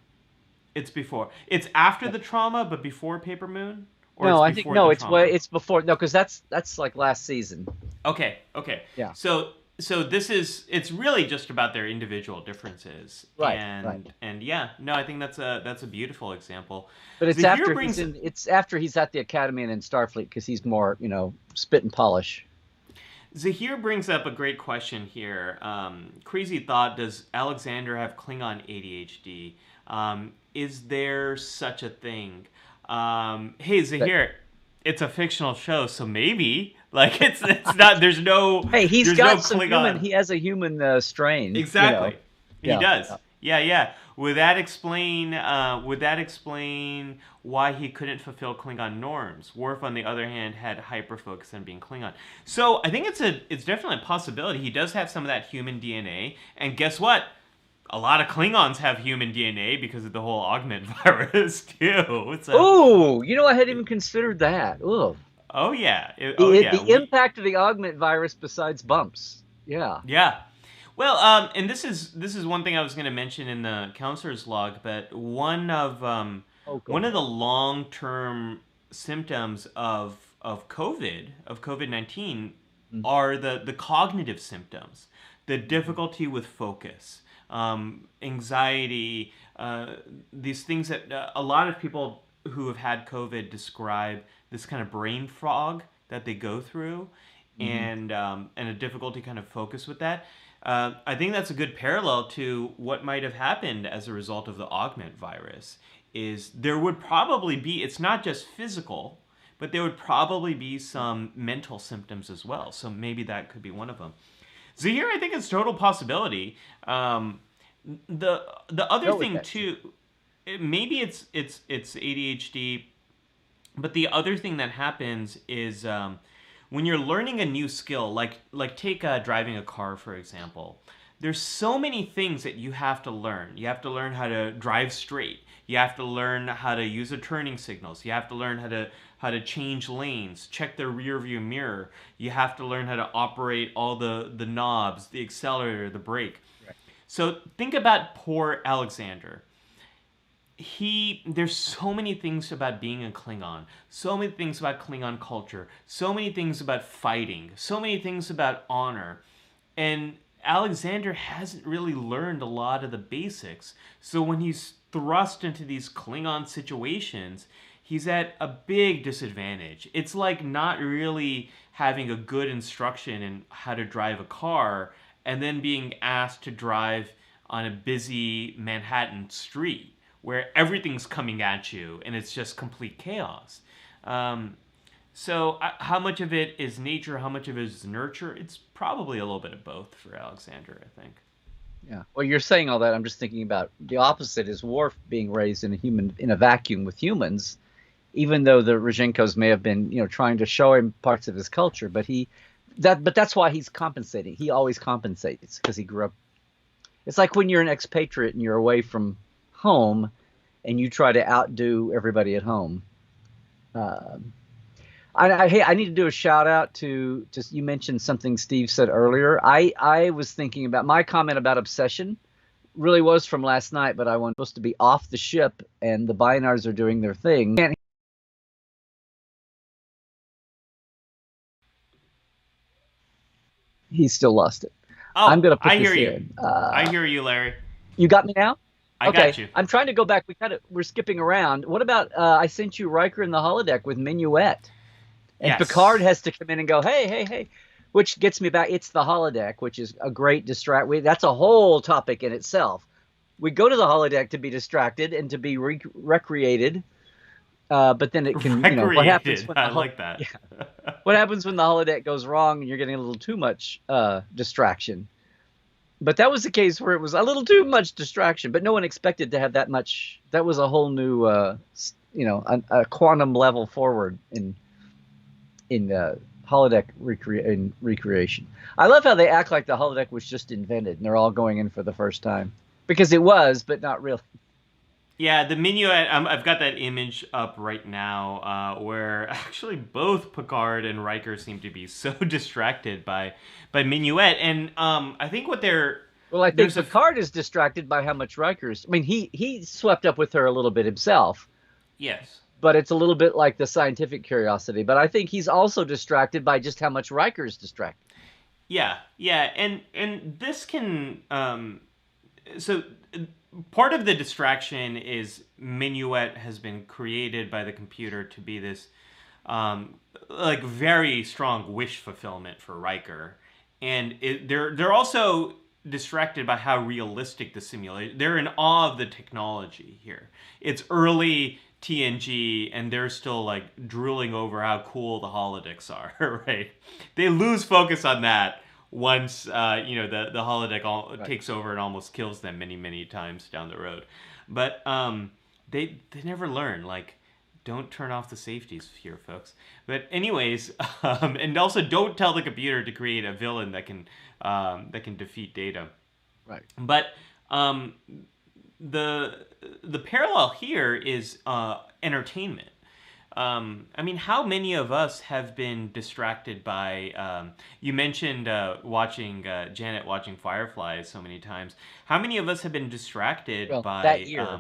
It's before. It's after the trauma, but before Paper Moon. Or no, it's I think no. It's before. No, because that's like last season. Okay. Yeah. So it's really just about their individual differences. Right. And yeah, no, I think that's a beautiful example. But it's after he's at the academy and in Starfleet, because he's more, spit and polish. Zahir brings up a great question here. Crazy thought: does Alexander have Klingon ADHD? Is there such a thing? Hey, Zahir, it's a fictional show, so maybe. Like it's not. There's no. Hey, he's there's got no some Klingon. human. He has a human strain. Exactly. He Yeah. does. Yeah. Would that explain why he couldn't fulfill Klingon norms? Worf, on the other hand, had hyper focus on being Klingon. So I think it's definitely a possibility. He does have some of that human DNA, and guess what? A lot of Klingons have human DNA because of the whole augment virus too. Oh, I hadn't even considered that. Ooh. Oh yeah. The impact of the augment virus besides bumps. Yeah. Yeah. Well, and this is one thing I was going to mention in the counselor's log, but one of the long-term symptoms of COVID-19 are the cognitive symptoms, the difficulty with focus, anxiety, these things that a lot of people who have had COVID describe this kind of brain fog that they go through, and a difficulty kind of focus with that. I think that's a good parallel to what might have happened as a result of the augment virus. Is there would probably be, it's not just physical, but there would probably be some mental symptoms as well. So maybe that could be one of them. Zahir, I think it's total possibility. The other thing too, maybe it's ADHD, but the other thing that happens is when you're learning a new skill, like take driving a car, for example, there's so many things that you have to learn. You have to learn how to drive straight. You have to learn how to use the turning signals. You have to learn how to change lanes, check the rear view mirror. You have to learn how to operate all the knobs, the accelerator, the brake. Right. So think about poor Alexander. There's so many things about being a Klingon, so many things about Klingon culture, so many things about fighting, so many things about honor, and Alexander hasn't really learned a lot of the basics. So when he's thrust into these Klingon situations, he's at a big disadvantage. It's like not really having a good instruction in how to drive a car and then being asked to drive on a busy Manhattan street where everything's coming at you and it's just complete chaos. So how much of it is nature, how much of it is nurture? It's probably a little bit of both for Alexander, I think. Yeah. Well, you're saying all that. I'm just thinking about the opposite is Worf being raised in a vacuum with humans, even though the Rozhenkos may have been, trying to show him parts of his culture, but that's why he's compensating. He always compensates because he grew up. It's like when you're an expatriate and you're away from home and you try to outdo everybody at home. Hey, I need to do a shout out to just you mentioned something Steve said earlier. I was thinking about my comment about obsession really was from last night, but I was supposed to be off the ship and the Binars are doing their thing. And he still lost it. I'm Oh, gonna put I this hear you. in. I hear you, Larry. You got me now? I Okay, got you. I'm trying to go back. We're skipping around. What about I sent you Riker in the holodeck with Minuet, and Picard Yes. has to come in and go, hey, hey, hey, which gets me back. It's the holodeck, which is a great distract. That's a whole topic in itself. We go to the holodeck to be distracted and to be recreated, but then it can, what happens Recreated. when I like that. yeah, what happens when the holodeck goes wrong and you're getting a little too much distraction? But that was the case where it was a little too much distraction, but no one expected to have that much. That was a whole new, a quantum level forward in holodeck recreation. I love how they act like the holodeck was just invented and they're all going in for the first time because it was, but not really. Yeah, the minuet. I've got that image up right now, where actually both Picard and Riker seem to be so distracted by minuet, and I think what they're Well, I think there's a Picard is distracted by how much Riker's. I mean, he swept up with her a little bit himself, yes. but it's a little bit like the scientific curiosity. But I think he's also distracted by just how much Riker's distracted. Yeah, yeah, and this can so part of the distraction is minuet has been created by the computer to be this like very strong wish fulfillment for Riker, and they're also distracted by how realistic the simulation. They're in awe of the technology here. It's early TNG, and they're still like drooling over how cool the holodecks are. Right? They lose focus on that once the holodeck Right. takes over and almost kills them many times down the road. But they never learn. Like, don't turn off the safeties here, folks. But anyways, and also don't tell the computer to create a villain that can defeat Data. Right. But the parallel here is entertainment. I mean, how many of us have been distracted by? You mentioned watching Janet watching Firefly so many times. How many of us have been distracted Well, that by year.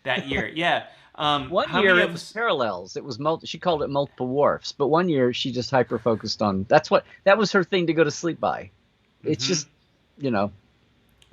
that year? Yeah. One How year many it of was us? parallels. It was she called it multiple wharfs, but one year she just hyper focused on that was her thing to go to sleep by. It's Mm-hmm. just, you know,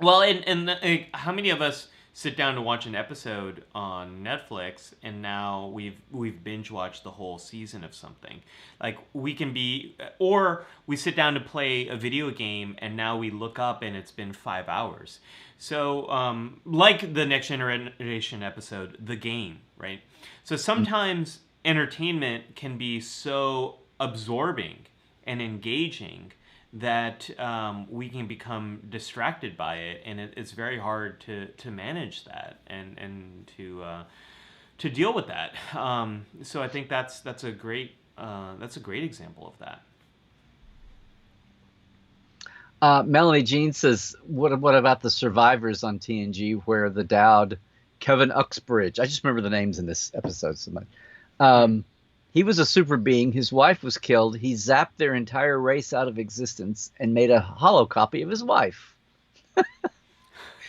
Well, and how many of us sit down to watch an episode on Netflix and now we've binge watched the whole season of something? Like we can be, or we sit down to play a video game and now we look up and it's been 5 hours. So, like the Next Generation episode, The Game, right? So sometimes entertainment can be so absorbing and engaging that we can become distracted by it, and it's very hard to manage that and to deal with that. So I think that's a great example of that. Melanie Jean says, what about the survivors on TNG where the Dowd, Kevin Uxbridge, I just remember the names in this episode so much. He was a super being. His wife was killed. He zapped their entire race out of existence and made a hollow copy of his wife.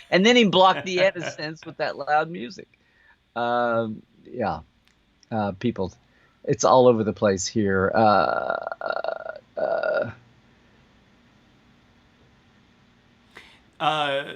And then he blocked the innocence with that loud music. Yeah, people, it's all over the place here.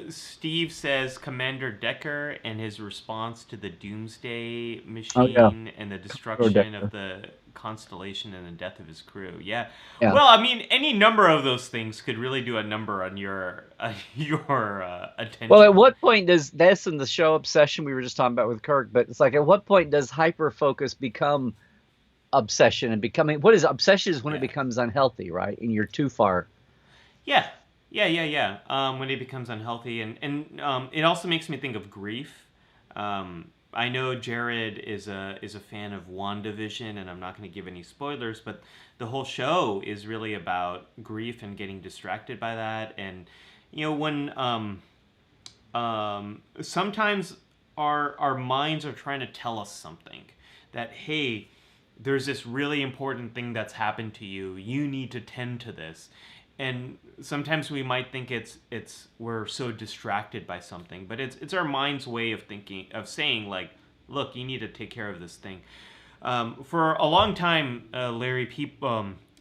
Steve says Commander Decker and his response to the Doomsday Oh yeah, machine and the or destruction of Decker. the Constellation and the death of his crew. Yeah. Yeah. Well, I mean, any number of those things could really do a number on your Well, at attention. what point does this and the show obsession we were just talking about with Kirk? But it's like, at what point does hyper focus become obsession and becoming what is obsession is when it Yeah. becomes unhealthy, right? And you're too far. Yeah. Yeah. When it becomes unhealthy, and it also makes me think of grief. I know Jared is a fan of WandaVision, and I'm not going to give any spoilers, but the whole show is really about grief and getting distracted by that. And when sometimes our minds are trying to tell us something that, hey, there's this really important thing that's happened to you. You need to tend to this. And sometimes we might think it's we're so distracted by something, but it's our mind's way of thinking, of saying like, look, you need to take care of this thing. For a long time, Larry,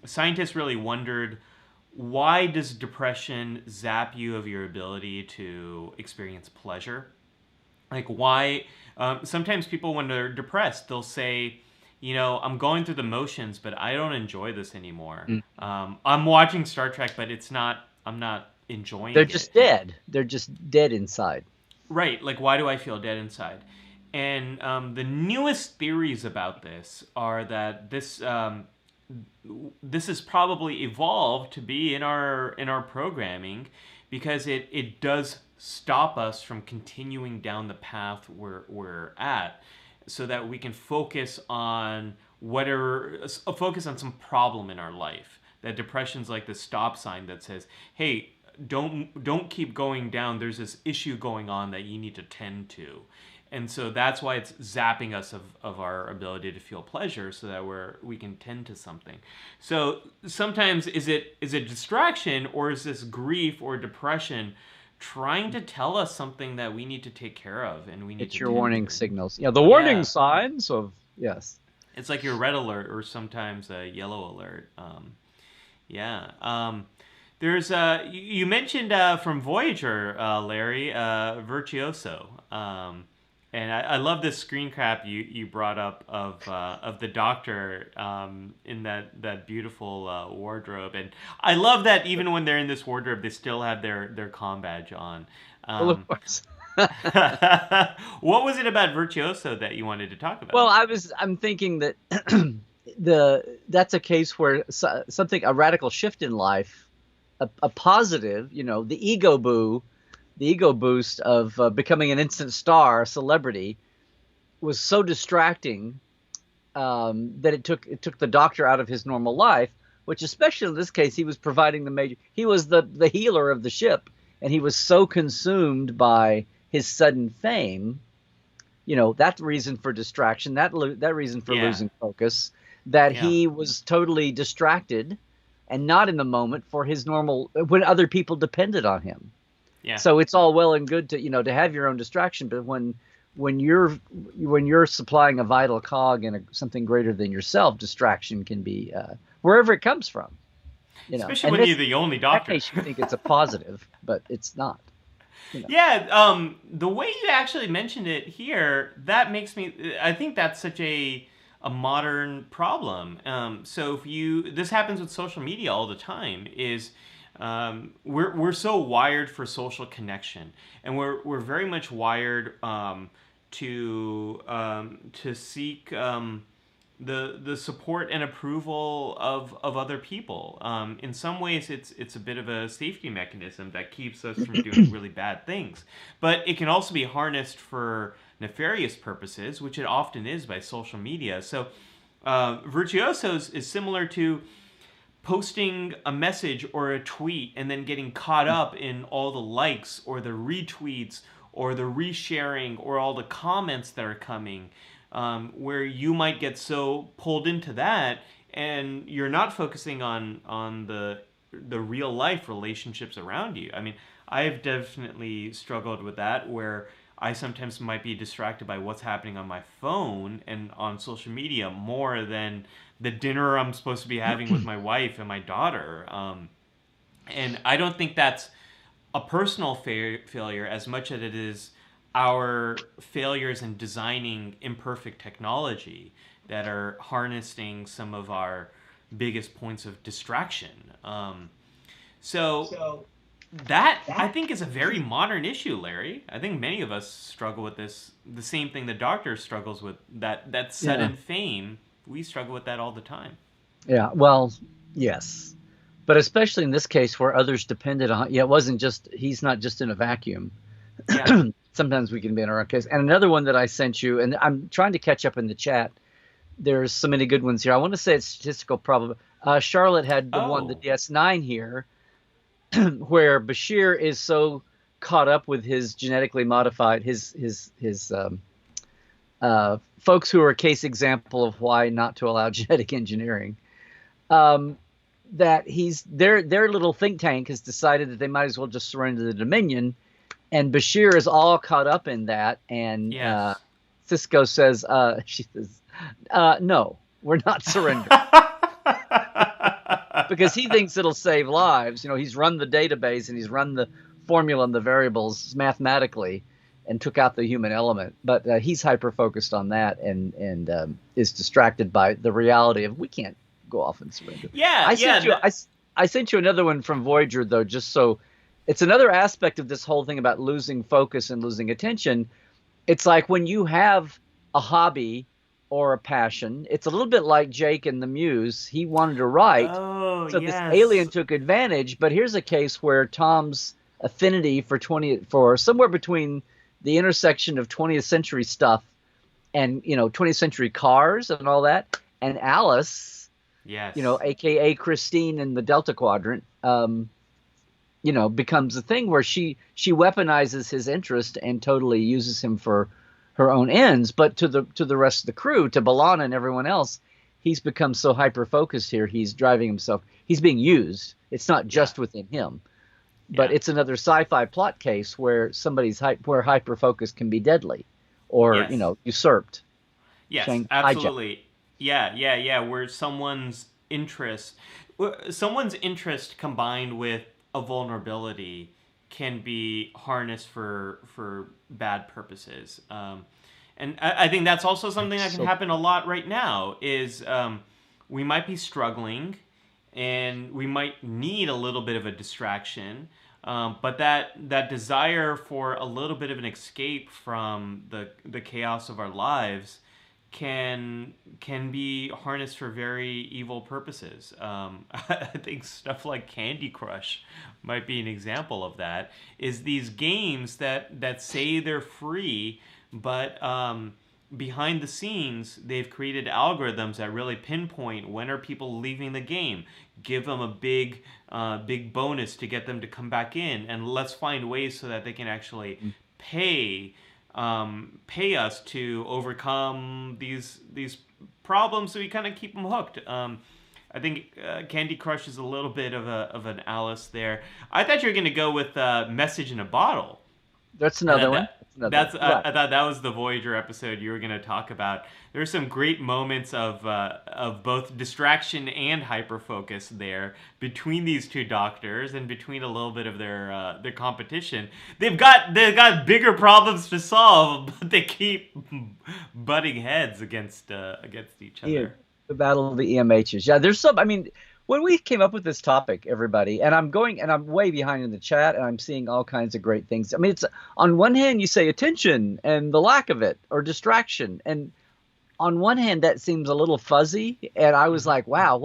scientists really wondered, why does depression zap you of your ability to experience pleasure? Like why? Sometimes people, when they're depressed, they'll say, I'm going through the motions, but I don't enjoy this anymore. I'm watching Star Trek, but I'm not enjoying it. They're just dead. They're just dead inside. Right. Like, why do I feel dead inside? And the newest theories about this are that this has probably evolved to be in our programming, because it does stop us from continuing down the path we're at, so that we can focus on some problem in our life. That depression's like the stop sign that says, hey, don't keep going down. There's this issue going on that you need to tend to. And so that's why it's zapping us of our ability to feel pleasure, so that we can tend to something. So sometimes is it distraction, or is this grief or depression trying to tell us something that we need to take care of, and we need it's to your warning signals. Yeah, the warning signs of, yes. It's like your red alert, or sometimes a yellow alert. There's you mentioned from Voyager, Larry, Virtuoso. And I love this screen cap you brought up of the Doctor in that beautiful wardrobe, and I love that even when they're in this wardrobe, they still have their comm badge on. Well, of course. What was it about Virtuoso that you wanted to talk about? Well, I'm thinking that that's a case where a radical shift in life, a positive, the ego boost of becoming an instant star, a celebrity, was so distracting that it took the Doctor out of his normal life, which, especially in this case, he was providing he was the healer of the ship, and he was so consumed by his sudden fame, that reason for distraction, that reason for losing focus, that he was totally distracted and not in the moment for his normal, when other people depended on him. Yeah. So it's all well and good to have your own distraction, but when you're supplying a vital cog in something greater than yourself, distraction can be wherever it comes from. Especially when you're the only Doctor. In that case, you think it's a positive, but it's not. Yeah. The way you actually mentioned it here, that makes me. I think that's such a modern problem. So this happens with social media all the time. We're so wired for social connection, and we're very much wired to seek the support and approval of other people. In some ways, it's a bit of a safety mechanism that keeps us from doing really bad things, but it can also be harnessed for nefarious purposes, which it often is by social media. So Virtuosos is similar to posting a message or a tweet and then getting caught up in all the likes or the retweets or the resharing or all the comments that are coming, where you might get so pulled into that and you're not focusing on the real life relationships around you. I mean, I've definitely struggled with that, where I sometimes might be distracted by what's happening on my phone and on social media more than the dinner I'm supposed to be having with my wife and my daughter. And I don't think that's a personal failure as much as it is our failures in designing imperfect technology that are harnessing some of our biggest points of distraction. So that, I think, is a very modern issue, Larry. I think many of us struggle with this, the same thing the Doctor struggles with, that sudden fame. We struggle with that all the time. Yeah, well, yes. But especially in this case where others depended on, it wasn't just, he's not just in a vacuum. Yeah. Sometimes we can be in our own case. And another one that I sent you, and I'm trying to catch up in the chat. There's so many good ones here. I want to say it's statistical probability. Charlotte had the one, the DS9 here, where Bashir is so caught up with his genetically modified, his folks who are a case example of why not to allow genetic engineering. That their little think tank has decided that they might as well just surrender the Dominion, and Bashir is all caught up in that. And Yes. Cisco says, she says, no, we're not surrendering. Because he thinks it'll save lives. He's run the database and he's run the formula and the variables mathematically and took out the human element. But he's hyper-focused on that and is distracted by the reality of we can't go off and surrender. Yeah, I sent you another one from Voyager, though, just so it's another aspect of this whole thing about losing focus and losing attention. It's like when you have a hobby or a passion, it's a little bit like Jake and the Muse. He wanted to write, so this alien took advantage. But here's a case where Tom's affinity for somewhere between the intersection of 20th century stuff and 20th century cars and all that, and Alice, aka Christine in the Delta Quadrant, becomes a thing where she weaponizes his interest and totally uses him for her own ends. But to the rest of the crew, to B'Elanna and everyone else, he's become so hyper focused here. He's driving himself. He's being used. It's not just within him, but it's another sci-fi plot case where where hyper focus can be deadly, or usurped. Yes, absolutely. Yeah. Where someone's interest combined with a vulnerability can be harnessed for bad purposes. And I think that's also something that can happen a lot right now is we might be struggling and we might need a little bit of a distraction. But that desire for a little bit of an escape from the chaos of our lives can be harnessed for very evil purposes. I think stuff like Candy Crush might be an example of that. Is these games that say they're free, but behind the scenes they've created algorithms that really pinpoint when are people leaving the game. Give them a big bonus to get them to come back in, and let's find ways so that they can actually pay us to overcome these problems, so we kind of keep them hooked. I think Candy Crush is a little bit of an Alice there. I thought you were going to go with Message in a Bottle. That's another one. I thought that was the Voyager episode you were going to talk about. There's some great moments of both distraction and hyperfocus there between these two doctors and between a little bit of their competition. They've got bigger problems to solve, but they keep butting heads against each other. Yeah, the battle of the EMHs. Yeah, there's some. I mean, when we came up with this topic, everybody, and I'm way behind in the chat, and I'm seeing all kinds of great things. I mean, it's on one hand you say attention and the lack of it, or distraction, and on one hand that seems a little fuzzy, and I was like, wow,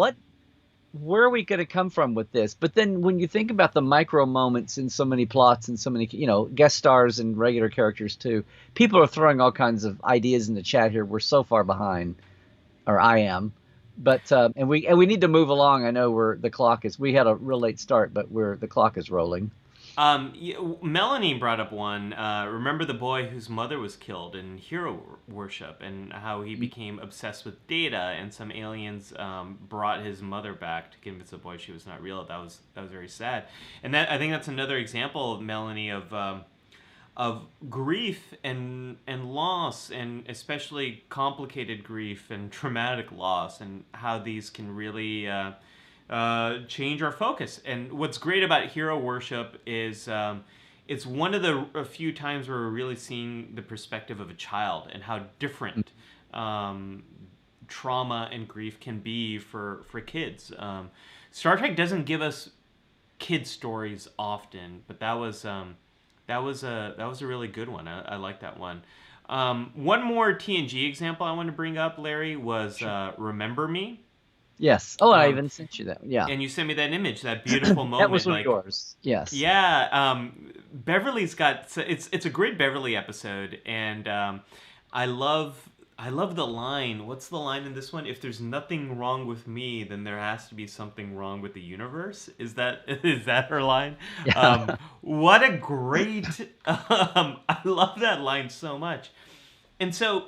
where are we going to come from with this? But then when you think about the micro moments in so many plots and so many, guest stars and regular characters too, people are throwing all kinds of ideas in the chat here. We're so far behind, or I am. But and we need to move along. I know we had a real late start, but the clock is rolling. Melanie brought up one. Remember the boy whose mother was killed in Hero Worship, and how he became obsessed with data, and some aliens brought his mother back to convince the boy she was not real. That was very sad. And I think that's another example, Melanie, of grief and loss, and especially complicated grief and traumatic loss, and how these can really change our focus. And what's great about Hero Worship is it's one of the few times where we're really seeing the perspective of a child and how different trauma and grief can be for kids. Star Trek doesn't give us kid stories often, but that was a really good one. I like that one. One more TNG example I want to bring up, Larry, was Remember Me. Yes. Oh, I even sent you that. Yeah. And you sent me that image, that beautiful moment. That was one of yours. Yes. Yeah. Beverly's got it's a great Beverly episode, and I love the line. What's the line in this one? If there's nothing wrong with me, then there has to be something wrong with the universe. Is that her line? Yeah. What a great! I love that line so much. And so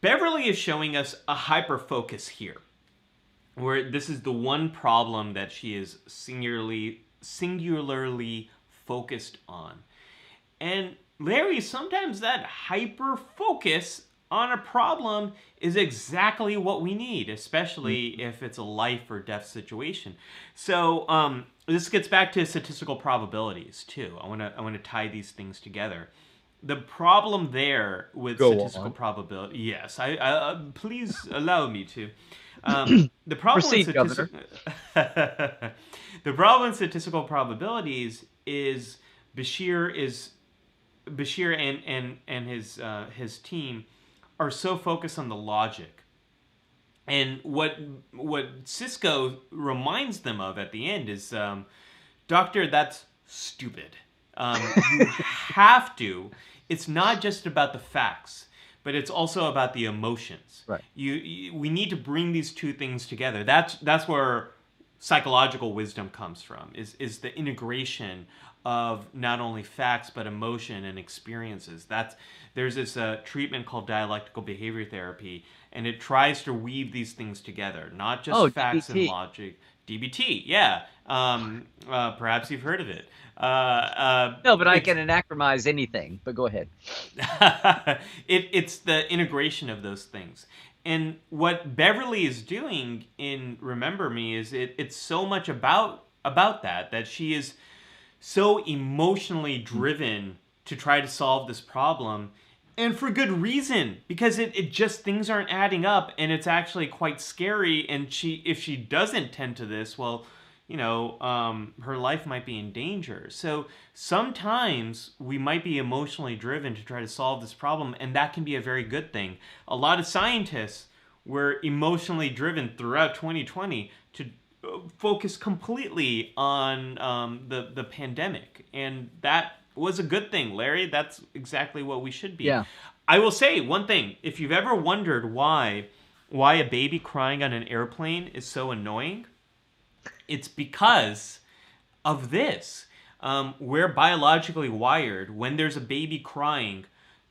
Beverly is showing us a hyper focus here, where this is the one problem that she is singularly focused on. And Larry, sometimes that hyper focus on a problem is exactly what we need, especially if it's a life or death situation. So this gets back to statistical probabilities too. I want to tie these things together. The problem there with statistical probability, yes, I please allow me to. The problem Proceed, the problem with statistical probabilities is Bashir and his team are so focused on the logic. And what Cisco reminds them of at the end is, Doctor, that's stupid. You have to. It's not just about the facts, but it's also about the emotions. Right. We need to bring these two things together. That's where psychological wisdom comes from. Is the integration of not only facts but emotion and experiences. There's this treatment called dialectical behavior therapy, and it tries to weave these things together, not just facts DBT. and logic. DBT, yeah. Perhaps you've heard of it. No, but I can anachronize anything. But go ahead. It's the integration of those things. And what Beverly is doing in Remember Me is it's so much about that she is so emotionally driven to try to solve this problem, and for good reason, because it just, things aren't adding up, and it's actually quite scary. And if she doesn't tend to this, well, her life might be in danger. So sometimes we might be emotionally driven to try to solve this problem, and that can be a very good thing. A lot of scientists were emotionally driven throughout 2020 to focus completely on the pandemic, and that was a good thing, Larry. That's exactly what we should be. Yeah. I will say one thing: if you've ever wondered why a baby crying on an airplane is so annoying, it's because of this. We're biologically wired, when there's a baby crying,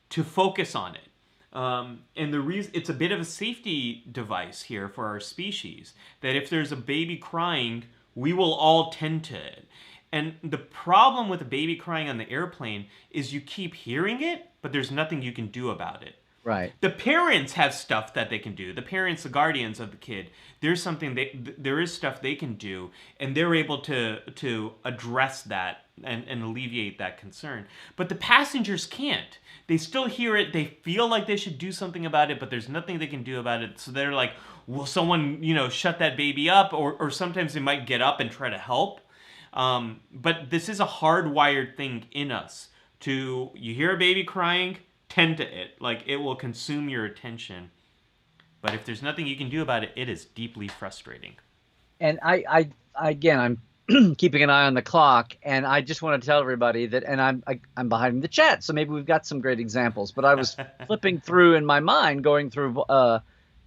to focus on it. And the reason, it's a bit of a safety device here for our species, that if there's a baby crying, we will all tend to it. And the problem with a baby crying on the airplane is you keep hearing it, but there's nothing you can do about it. Right. The parents have stuff that they can do. The parents, the guardians of the kid, there is stuff they can do, and they're able to address that and alleviate that concern. But the passengers can't. They still hear it. They feel like they should do something about it, but there's nothing they can do about it. So they're like, will someone, shut that baby up? Or sometimes they might get up and try to help. But this is a hardwired thing in us you hear a baby crying, tend to it. Like, it will consume your attention. But if there's nothing you can do about it, it is deeply frustrating. And I again, I'm keeping an eye on the clock, and I just want to tell everybody that, and I'm behind the chat, so maybe we've got some great examples. But I was flipping through in my mind, going through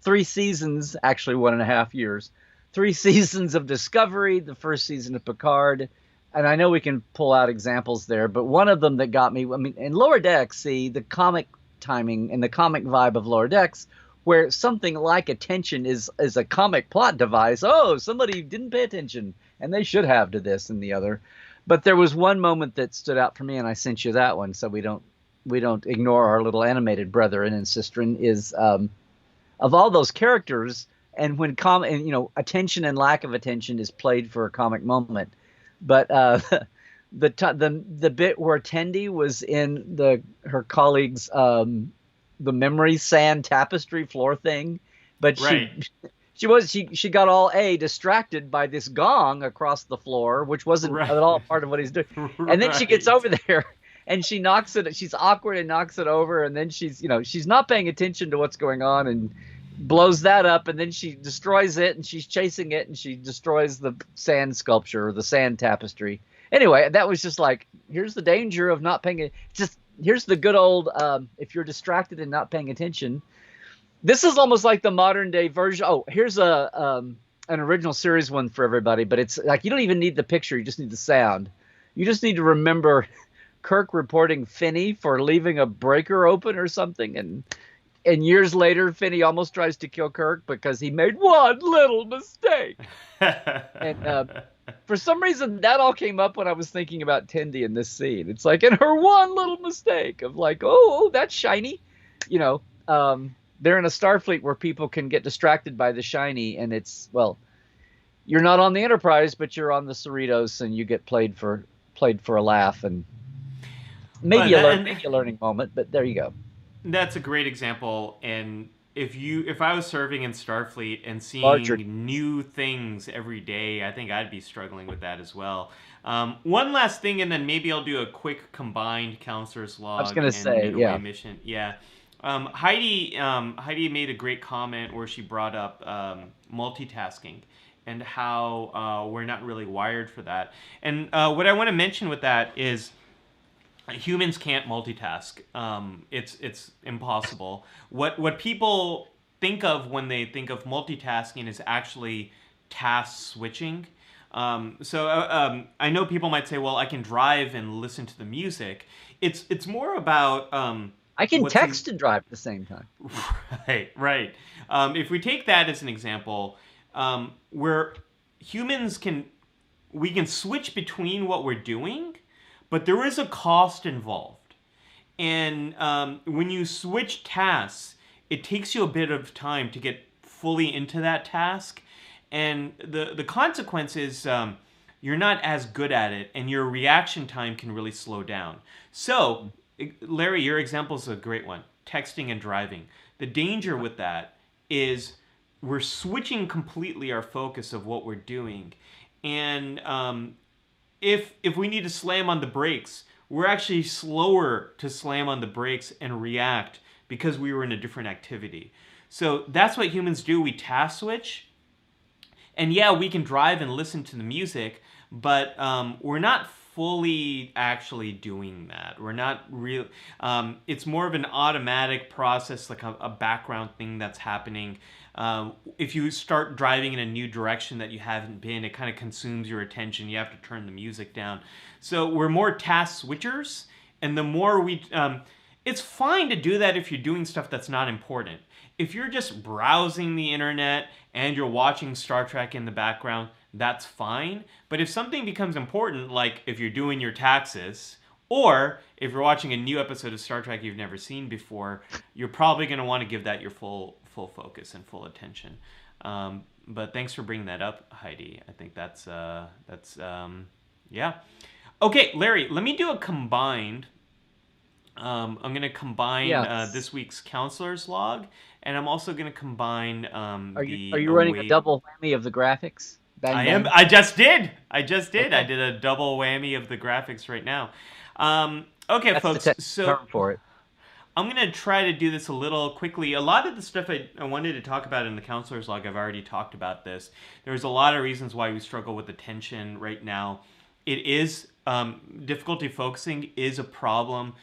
3 seasons, actually 1.5 years, 3 seasons of Discovery, the first season of Picard. And I know we can pull out examples there, but one of them that got me, I mean, in Lower Decks, see, the comic timing and the comic vibe of Lower Decks, where something like attention is a comic plot device. Oh, somebody didn't pay attention, and they should have to this and the other. But there was one moment that stood out for me, and I sent you that one, so we don't ignore our little animated brethren and sisterin, is of all those characters, and when attention and lack of attention is played for a comic moment. But the bit where Tendi was in her colleague's the memory sand tapestry floor thing, but right. she got all distracted by this gong across the floor, which wasn't at all part of what he's doing. And then she gets over there and she knocks it. She's awkward and knocks it over, and then she's not paying attention to what's going on and blows that up, and then she destroys it, and she's chasing it, and she destroys the sand sculpture or the sand tapestry. Anyway, that was just like, here's the danger of not paying it. Here's the good old, if you're distracted and not paying attention. This is almost like the modern day version. Oh, here's an original series one for everybody, but it's like, you don't even need the picture. You just need the sound. You just need to remember Kirk reporting Finney for leaving a breaker open or something, and And years later, Finney almost tries to kill Kirk because he made one little mistake. And for some reason, that all came up when I was thinking about Tendi in this scene. It's like, in her one little mistake of like, oh, that's shiny. You know, they're in a Starfleet where people can get distracted by the shiny, and it's, well, you're not on the Enterprise, but you're on the Cerritos, and you get played for a laugh, and maybe a learning moment. But there you go. That's a great example. And if I was serving in Starfleet and seeing new things every day, I think I'd be struggling with that as well. One last thing, and then maybe I'll do a quick combined counselor's log. I was going to say, yeah. Mission. Yeah. Heidi made a great comment where she brought up multitasking and how we're not really wired for that. And what I want to mention with that is humans can't multitask. It's impossible. What people think of when they think of multitasking is actually task switching. So I know people might say, well, I can drive and listen to the music. It's more about I can text and drive at the same time. Right. If we take that as an example, where humans we can switch between what we're doing, but there is a cost involved. And when you switch tasks, it takes you a bit of time to get fully into that task. And the consequence is you're not as good at it, and your reaction time can really slow down. So, Larry, your example is a great one. Texting and driving. The danger with that is we're switching completely our focus of what we're doing. And if we need to slam on the brakes, we're actually slower to slam on the brakes and react because we were in a different activity. So that's what humans do. We task switch. And yeah, we can drive and listen to the music, but we're not fully actually doing that. We're not real. It's more of an automatic process, like a background thing that's happening. If you start driving in a new direction that you haven't been, it kind of consumes your attention. You have to turn the music down. So we're more task switchers, and the more it's fine to do that if you're doing stuff that's not important. If you're just browsing the internet and you're watching Star Trek in the background, that's fine. But if something becomes important, like if you're doing your taxes, or if you're watching a new episode of Star Trek you've never seen before, you're probably going to want to give that your full focus and full attention. But thanks for bringing that up, Heidi. I think that's yeah. Okay, Larry, let me do a combined. I'm going to combine this week's counselor's log, and I'm also going to combine Are you running a double whammy of the graphics? I am. I just did. Okay. I did a double whammy of the graphics right now. Okay, that's folks. So term for it. I'm going to try to do this a little quickly. A lot of the stuff I wanted to talk about in the counselor's log, I've already talked about this. There's a lot of reasons why we struggle with attention right now. It is difficulty focusing is a problem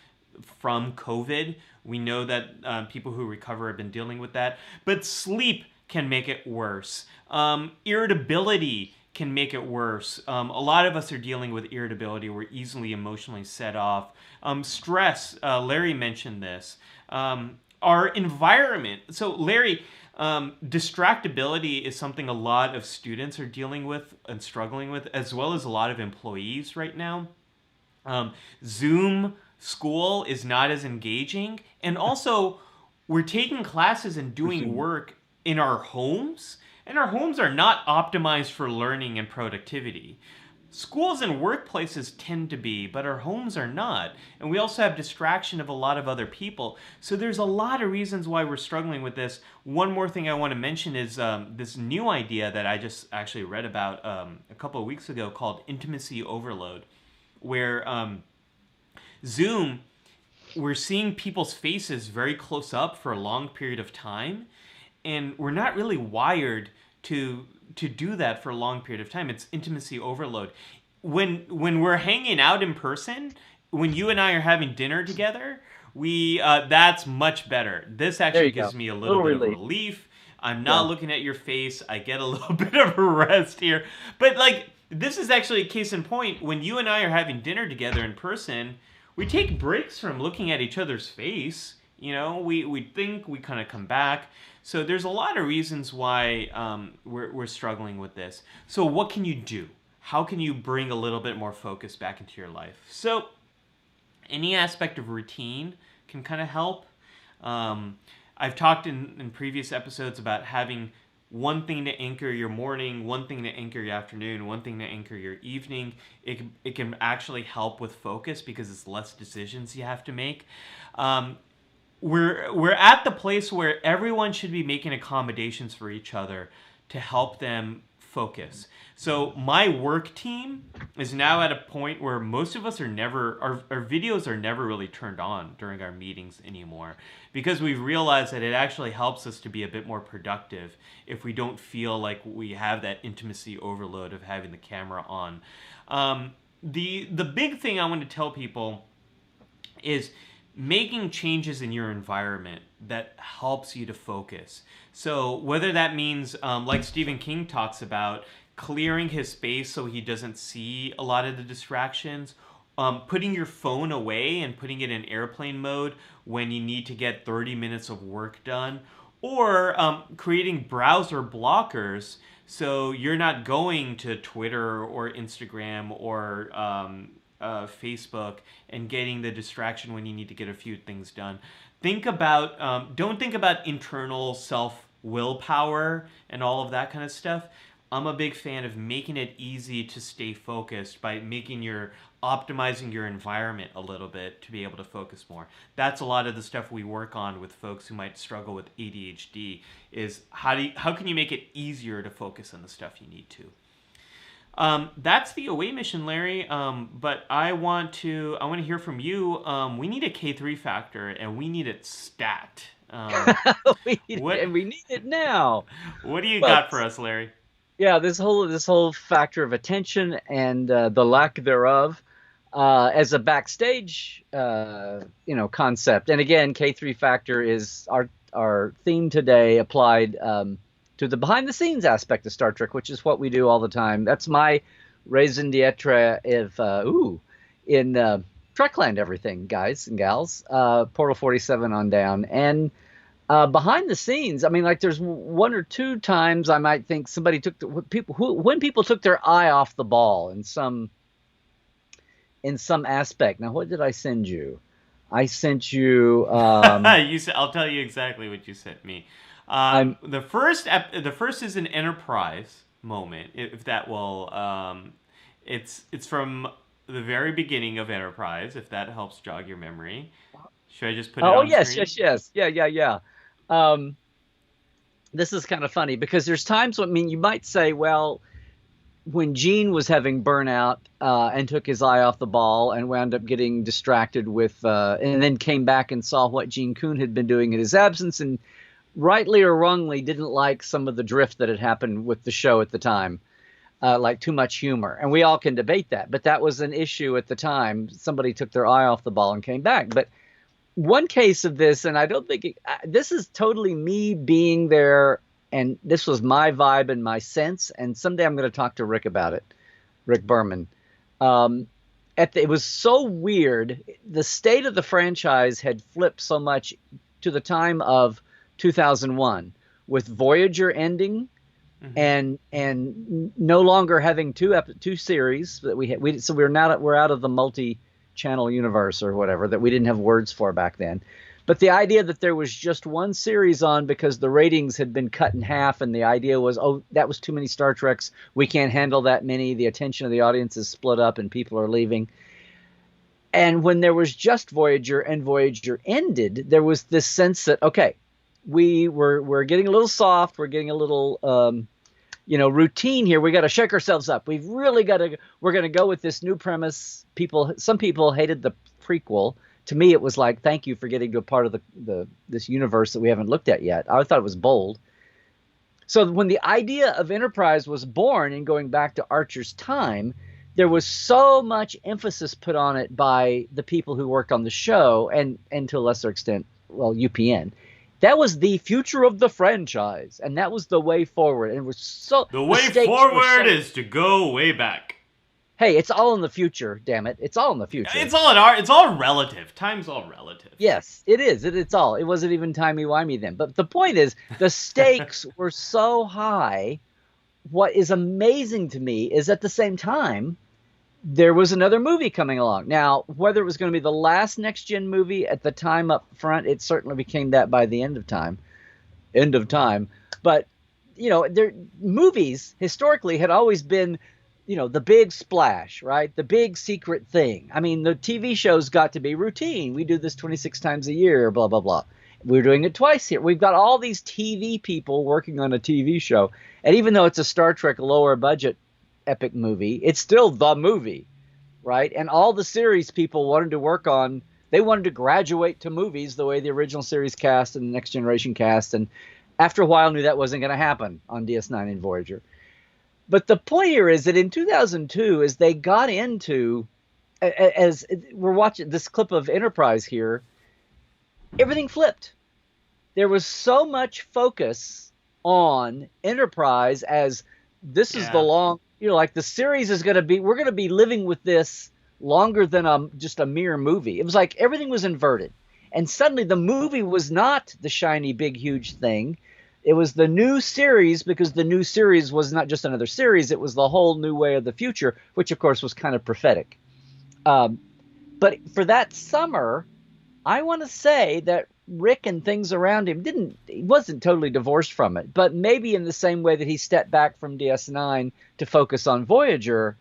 from COVID. We know that people who recover have been dealing with that. But sleep can make it worse. Irritability can make it worse. A lot of us are dealing with irritability. We're easily emotionally set off. Stress, Larry mentioned this. Our environment. So Larry, distractibility is something a lot of students are dealing with and struggling with, as well as a lot of employees right now. Zoom school is not as engaging. And also, we're taking classes and doing work in our homes, and our homes are not optimized for learning and productivity. Schools and workplaces tend to be, but our homes are not. And we also have distraction of a lot of other people. So there's a lot of reasons why we're struggling with this. One more thing I want to mention is this new idea that I just actually read about a couple of weeks ago called intimacy overload, where Zoom, we're seeing people's faces very close up for a long period of time, and we're not really wired to do that for a long period of time. It's intimacy overload. When we're hanging out in person, when you and I are having dinner together, that's much better. This actually gives me a little bit of relief. I'm not looking at your face. I get a little bit of a rest here. But this is actually a case in point. When you and I are having dinner together in person, we take breaks from looking at each other's face We think, we kind of come back. So there's a lot of reasons why we're struggling with this. So what can you do? How can you bring a little bit more focus back into your life? So any aspect of routine can kind of help. I've talked in previous episodes about having one thing to anchor your morning, one thing to anchor your afternoon, one thing to anchor your evening. It can actually help with focus because it's less decisions you have to make. We're at the place where everyone should be making accommodations for each other to help them focus. So my work team is now at a point where most of us our videos are never really turned on during our meetings anymore, because we've realized that it actually helps us to be a bit more productive if we don't feel like we have that intimacy overload of having the camera on. The big thing I want to tell people is making changes in your environment that helps you to focus. So whether that means, like Stephen King talks about, clearing his space so he doesn't see a lot of the distractions, putting your phone away and putting it in airplane mode when you need to get 30 minutes of work done, or creating browser blockers so you're not going to Twitter or Instagram or Facebook and getting the distraction when you need to get a few things done. Don't think about internal self-willpower and all of that kind of stuff. I'm a big fan of making it easy to stay focused by optimizing your environment a little bit to be able to focus more. That's a lot of the stuff we work on with folks who might struggle with ADHD, is how can you make it easier to focus on the stuff you need to. That's the away mission, Larry. But I want to hear from you. We need a K3 factor, and we need it stat. We need it now. What do you got for us, Larry? Yeah, this whole factor of attention and the lack thereof as a backstage concept. And again, K3 factor is our theme today, applied to the behind the scenes aspect of Star Trek, which is what we do all the time. That's my raison d'etre in Trekland, everything, guys and gals, Portal 47 on down. And behind the scenes, I mean, like, there's one or two times I might think somebody when people took their eye off the ball in some aspect. Now, what did I send you? I sent you. I'll tell you exactly what you sent me. The first is an Enterprise moment. If that will, it's from the very beginning of Enterprise. If that helps jog your memory, should I just put it on screen? Yes. Yeah. This is kind of funny because there's times you might say, well, when Gene was having burnout and took his eye off the ball and wound up getting distracted with, and then came back and saw what Gene Kuhn had been doing in his absence, and rightly or wrongly didn't like some of the drift that had happened with the show at the time, like too much humor. And we all can debate that, but that was an issue at the time. Somebody took their eye off the ball and came back. But one case of this, and I don't think this is totally me being there, and this was my vibe and my sense, and someday I'm going to talk to Rick about it, Rick Berman. It was so weird. The state of the franchise had flipped so much to the time of 2001, with Voyager ending, and no longer having two series that we had. So we're out of the multi-channel universe or whatever that we didn't have words for back then. But the idea that there was just one series on because the ratings had been cut in half, and the idea was, oh, that was too many Star Treks. We can't handle that many. The attention of the audience is split up, and people are leaving. And when there was just Voyager and Voyager ended, there was this sense that, okay, we're getting a little soft. We're getting a little, routine here. We got to shake ourselves up. We're going to go with this new premise. Some people hated the prequel. To me, it was like, thank you for getting to a part of this universe that we haven't looked at yet. I thought it was bold. So when the idea of Enterprise was born, and going back to Archer's time, there was so much emphasis put on it by the people who worked on the show, and to a lesser extent, well, UPN. That was the future of the franchise, and that was the way forward. And it was so the way forward is to go way back. Hey, it's all in the future, damn it. It's all in the future. It's all relative. Time's all relative. Yes, it is. It's all. It wasn't even timey-wimey then. But the point is, the stakes were so high. What is amazing to me is at the same time, there was another movie coming along. Now, whether it was going to be the last next-gen movie at the time up front, it certainly became that by the end of time. End of time. But, movies historically had always been, the big splash, right? The big secret thing. I mean, the TV shows got to be routine. We do this 26 times a year, blah, blah, blah. We're doing it twice here. We've got all these TV people working on a TV show. And even though it's a Star Trek lower budget epic movie, it's still the movie, right? And all the series people wanted to work on, they wanted to graduate to movies the way the original series cast and the Next Generation cast. And after a while knew that wasn't going to happen on DS9 and Voyager. But the point here is that in 2002, as they got into, as we're watching this clip of Enterprise here, everything flipped. There was so much focus on Enterprise as this is the long, like the series is going to be, we're going to be living with this longer than just a mere movie. It was like everything was inverted. And suddenly the movie was not the shiny, big, huge thing. It was the new series, because the new series was not just another series. It was the whole new way of the future, which, of course, was kind of prophetic. But for that summer, I want to say that Rick and things around him he wasn't totally divorced from it. But maybe in the same way that he stepped back from DS9 to focus on Voyager,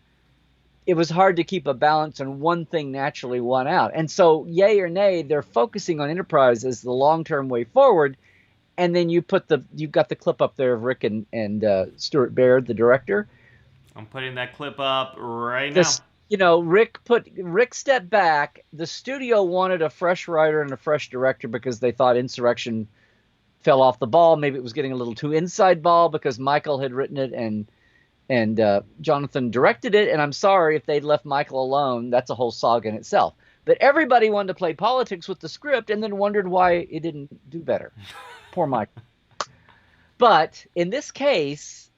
it was hard to keep a balance and one thing naturally won out. And so, yay or nay, they're focusing on Enterprise as the long-term way forward. And then you've got the clip up there of Rick and Stuart Baird, the director. I'm putting that clip up right now. Rick stepped back. The studio wanted a fresh writer and a fresh director because they thought Insurrection fell off the ball. Maybe it was getting a little too inside ball because Michael had written it and Jonathan directed it. And I'm sorry if they'd left Michael alone. That's a whole saga in itself. But everybody wanted to play politics with the script and then wondered why it didn't do better. Poor Mike. But in this case,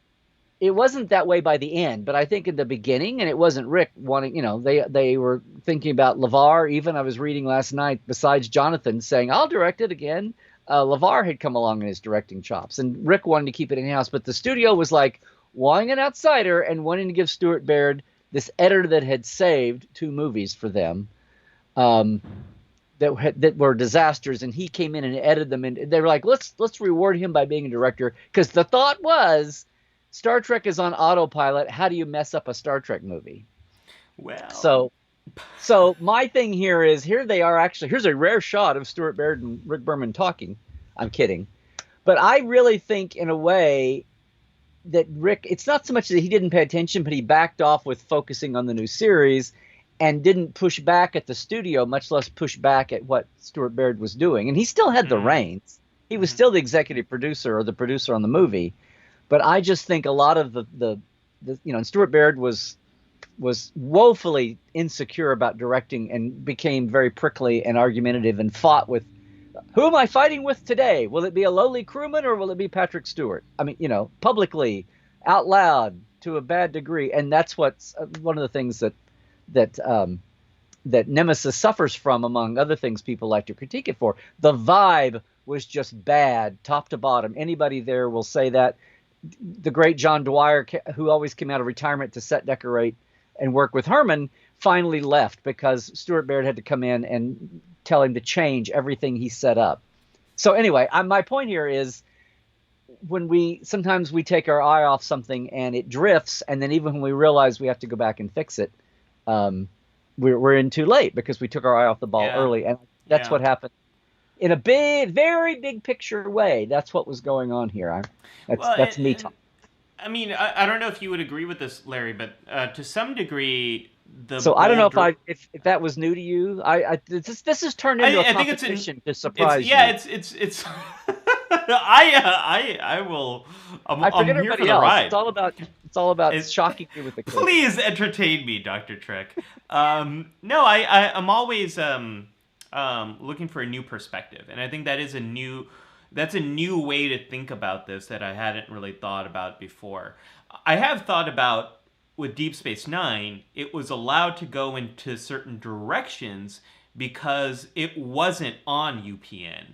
it wasn't that way by the end. But I think in the beginning, and it wasn't Rick wanting, they were thinking about LeVar. Even I was reading last night, besides Jonathan saying, I'll direct it again, LeVar had come along in his directing chops. And Rick wanted to keep it in-house. But the studio was like wanting an outsider and wanting to give Stuart Baird, this editor that had saved 2 movies for them, that were disasters, and he came in and edited them, and they were like, let's reward him by being a director, because the thought was Star Trek is on autopilot. How do you mess up a Star Trek movie? Well, so my thing here is, here they are actually, here's a rare shot of Stuart Baird and Rick Berman talking. I'm kidding. But I really think in a way that Rick, it's not so much that he didn't pay attention, but he backed off with focusing on the new series and didn't push back at the studio, much less push back at what Stuart Baird was doing. And he still had the reins. He was still the executive producer or the producer on the movie. But I just think a lot of and Stuart Baird was woefully insecure about directing and became very prickly and argumentative and fought with, who am I fighting with today? Will it be a lowly crewman or will it be Patrick Stewart? I mean, publicly, out loud, to a bad degree. And that's what's one of the things that Nemesis suffers from, among other things people like to critique it for. The vibe was just bad, top to bottom. Anybody there will say that. The great John Dwyer, who always came out of retirement to set decorate and work with Herman, finally left because Stuart Baird had to come in and tell him to change everything he set up. So anyway, my point here is, sometimes we take our eye off something and it drifts, and then even when we realize we have to go back and fix it, we're in too late because we took our eye off the ball early. And that's what happened in a very big picture way. That's what was going on here. That's me talking. I mean, I don't know if you would agree with this, Larry, but to some degree, So I don't know if that was new to you. This has turned into a competition to surprise you. Yeah, it's. I will. I'm here for the ride. It's all about shocking you with the clip. Please entertain me, Dr. Trek. No, I'm always looking for a new perspective, and I think that's a new way to think about this that I hadn't really thought about before. I have thought about with Deep Space Nine, it was allowed to go into certain directions because it wasn't on UPN.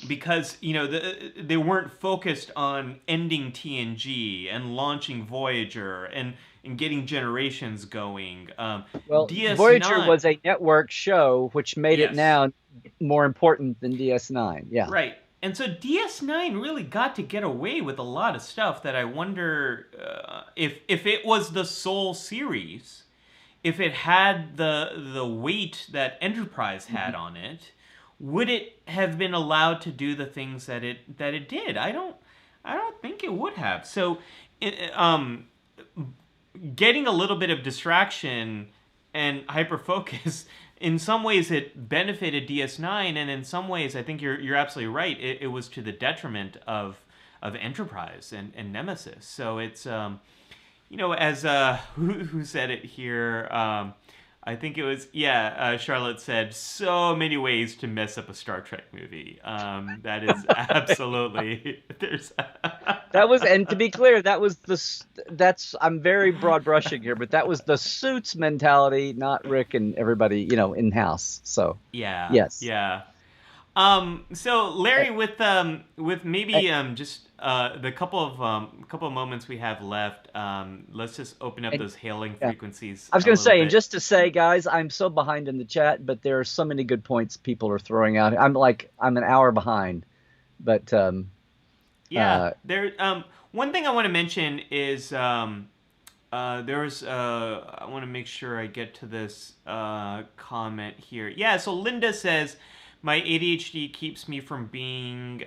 Because they weren't focused on ending TNG and launching Voyager and getting Generations going. Well, Voyager DS9, was a network show, which made it yes, now more important than DS9. Yeah. right. And so DS9 really got to get away with a lot of stuff that I wonder if it was the sole series, if it had the weight that Enterprise had on it, would it have been allowed to do the things that it did? I don't think it would have. So, getting a little bit of distraction and hyper focus, in some ways it benefited DS9, and in some ways I think you're absolutely right. It was to the detriment of Enterprise and Nemesis. So it's as who said it here. I think it was Charlotte said, so many ways to mess up a Star Trek movie. That is absolutely there's That was, and to be clear, that's I'm very broad brushing here, but that was the Suits mentality, not Rick and everybody in house. So yeah, yes, yeah. So Larry, with maybe just the couple of moments we have left, let's just open up those hailing frequencies. I was going to say, and just to say, guys, I'm so behind in the chat, but there are so many good points people are throwing out. I'm an hour behind, but there. One thing I want to mention is there's I want to make sure I get to this comment here. Yeah, so Linda says, my ADHD keeps me from being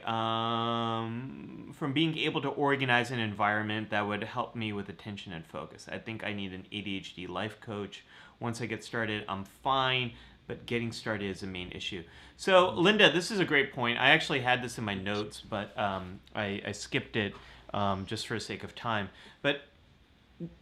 able to organize an environment that would help me with attention and focus. I think I need an ADHD life coach. Once I get started, I'm fine, but getting started is a main issue. So, Linda, this is a great point. I actually had this in my notes, but I skipped it just for the sake of time. But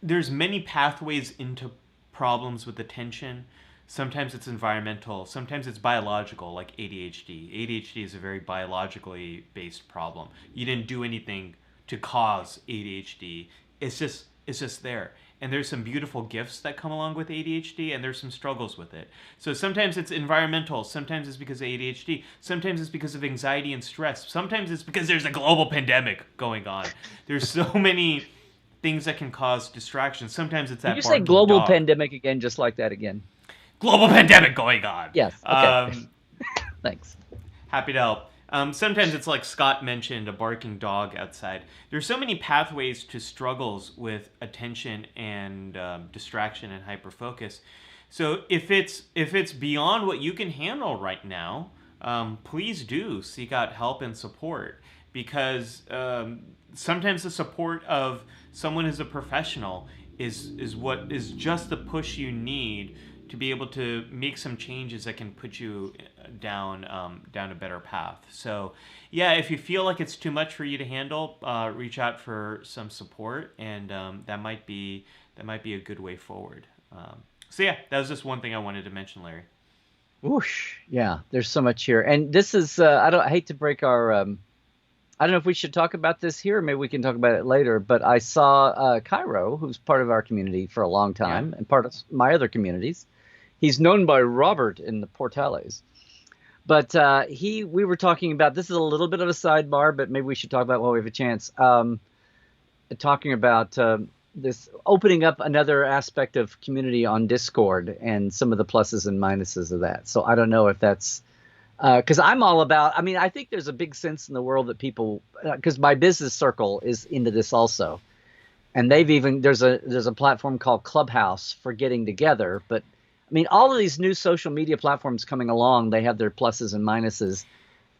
there's many pathways into problems with attention. Sometimes it's environmental, sometimes it's biological, like ADHD. ADHD is a very biologically based problem. You didn't do anything to cause ADHD. It's just there. And there's some beautiful gifts that come along with ADHD, and there's some struggles with it. So sometimes it's environmental, sometimes it's because of ADHD, sometimes it's because of anxiety and stress, sometimes it's because there's a global pandemic going on. There's so many things that can cause distractions. Sometimes it's that. Did you say global pandemic again, just like that again? Global pandemic going on. Yes. Okay. Thanks. Happy to help. Sometimes it's like Scott mentioned, a barking dog outside. There's so many pathways to struggles with attention and distraction and hyperfocus. So if it's beyond what you can handle right now, please do seek out help and support, because sometimes the support of someone who's a professional is what is just the push you need to be able to make some changes that can put you down a better path. So, yeah, if you feel like it's too much for you to handle, reach out for some support, and that might be a good way forward. So yeah, that was just one thing I wanted to mention, Larry. Whoosh! Yeah, there's so much here, and this is I hate to break our. I don't know if we should talk about this here, or maybe we can talk about it later. But I saw Cairo, who's part of our community for a long time, and part of my other communities. He's known by Robert in the Portales. But we were talking about, this is a little bit of a sidebar, but maybe we should talk about it while we have a chance. Talking about this opening up another aspect of community on Discord and some of the pluses and minuses of that. So I don't know if that's, because I'm all about, I think there's a big sense in the world that people, because my business circle is into this also. And there's a platform called Clubhouse for getting together, but all of these new social media platforms coming along, they have their pluses and minuses.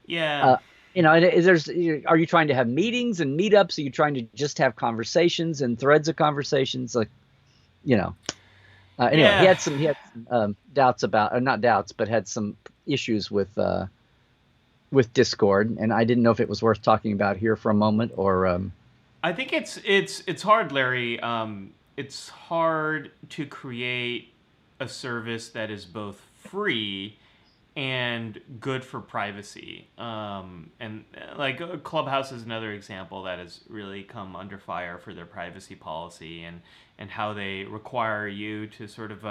Yeah. Are you trying to have meetings and meetups? Are you trying to just have conversations and threads of conversations? Anyway, he had some doubts about, or not doubts, but had some issues with Discord, and I didn't know if it was worth talking about here for a moment or. I think it's hard, Larry. It's hard to create a service that is both free and good for privacy. And like Clubhouse is another example that has really come under fire for their privacy policy and how they require you to sort of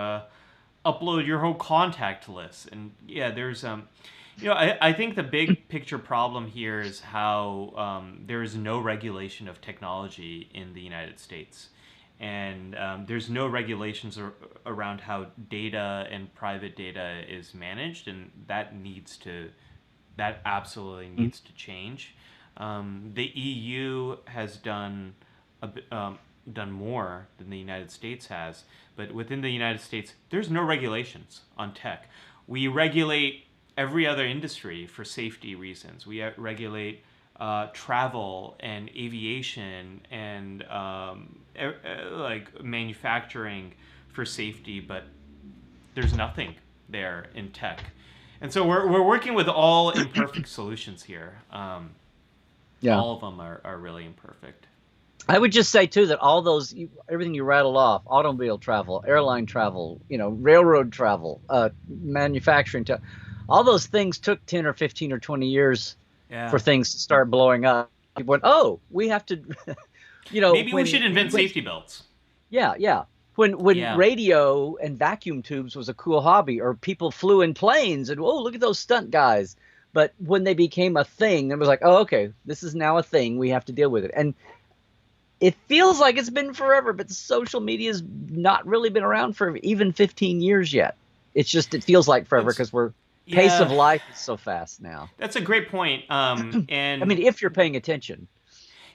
upload your whole contact list. And yeah, there's I think the big picture problem here is how there is no regulation of technology in the United States. And there's no regulations around how data and private data is managed, and that absolutely needs to change. The EU has done done more than the United States has, but within the United States, there's no regulations on tech. We regulate every other industry for safety reasons. We regulate travel and aviation and like manufacturing for safety, but there's nothing there in tech. And so we're working with all imperfect solutions here. All of them are really imperfect. I would just say too that all those everything you rattled off, automobile travel, airline travel, railroad travel, manufacturing, all those things took 10 or 15 or 20 years for things to start blowing up. People went, oh, we have to, maybe we should invent safety belts. Yeah. When radio and vacuum tubes was a cool hobby, or people flew in planes and, oh, look at those stunt guys. But when they became a thing, it was like, oh, okay, this is now a thing. We have to deal with it. And it feels like it's been forever, but social media's not really been around for even 15 years yet. It feels like forever because pace of life is so fast now. That's a great point. And I mean, if you're paying attention.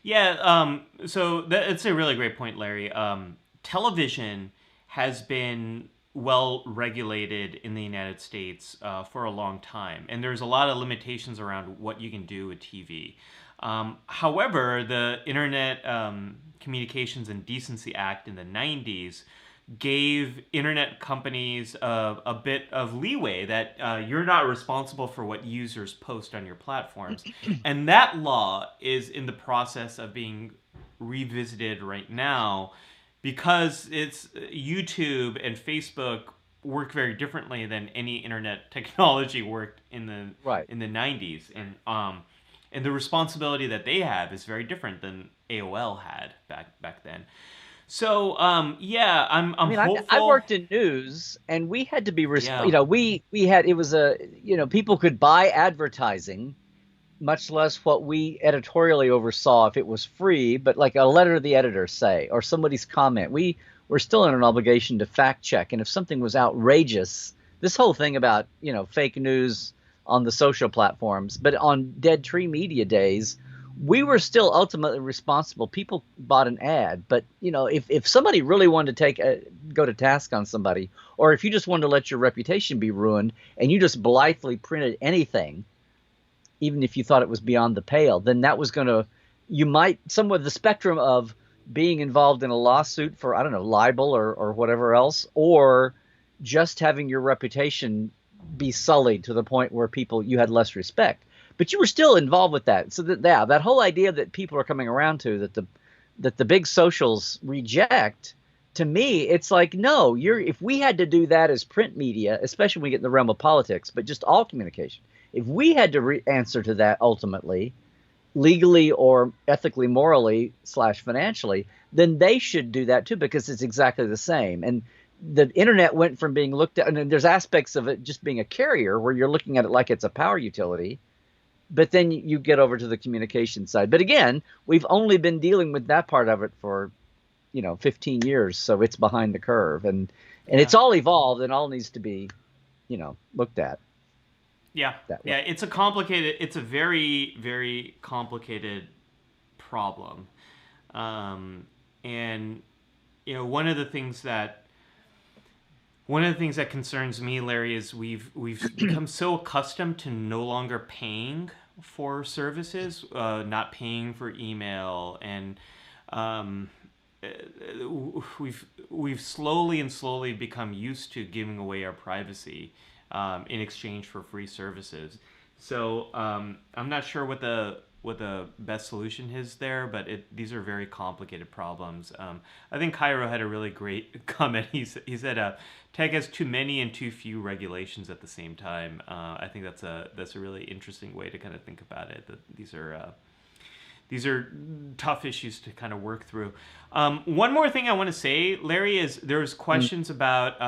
Yeah. So that's a really great point, Larry. Television has been well regulated in the United States for a long time, and there's a lot of limitations around what you can do with TV. However, the Internet Communications and Decency Act in the 90s gave internet companies a bit of leeway that you're not responsible for what users post on your platforms. And that law is in the process of being revisited right now because it's YouTube and Facebook work very differently than any internet technology worked in the 90s. And the responsibility that they have is very different than AOL had back then. So I'm hopeful. I worked in news, and we had to be we had, it was people could buy advertising, much less what we editorially oversaw if it was free, but like a letter to the editor, say, or somebody's comment, we were still in an obligation to fact check. And if something was outrageous, this whole thing about fake news on the social platforms, but on Dead Tree Media days, we were still ultimately responsible. People bought an ad, but if somebody really wanted to go to task on somebody, or if you just wanted to let your reputation be ruined and you just blithely printed anything, even if you thought it was beyond the pale, then that was going to, somewhere the spectrum of being involved in a lawsuit for, I don't know, libel or whatever else, or just having your reputation be sullied to the point where you had less respect. But you were still involved with that. So that whole idea that people are coming around to, that the big socials reject, to me, it's like, no, if we had to do that as print media, especially when we get in the realm of politics, but just all communication, if we had to answer to that ultimately, legally or ethically, morally / financially, then they should do that too, because it's exactly the same. And the internet went from being looked at, and there's aspects of it just being a carrier where you're looking at it like it's a power utility. But then you get over to the communication side. But again, we've only been dealing with that part of it for, 15 years. So it's behind the curve. And it's all evolved and all needs to be, looked at. Yeah. Yeah. It's a very, very complicated problem. And, one of the things that concerns me, Larry, is we've become so accustomed to no longer paying for services, not paying for email, and we've slowly become used to giving away our privacy in exchange for free services. So I'm not sure what what the best solution is there, but these are very complicated problems. I think Cairo had a really great comment. He said tech has too many and too few regulations at the same time. I think that's a really interesting way to kind of think about it. That these are tough issues to kind of work through. One more thing I want to say, Larry, is there's questions about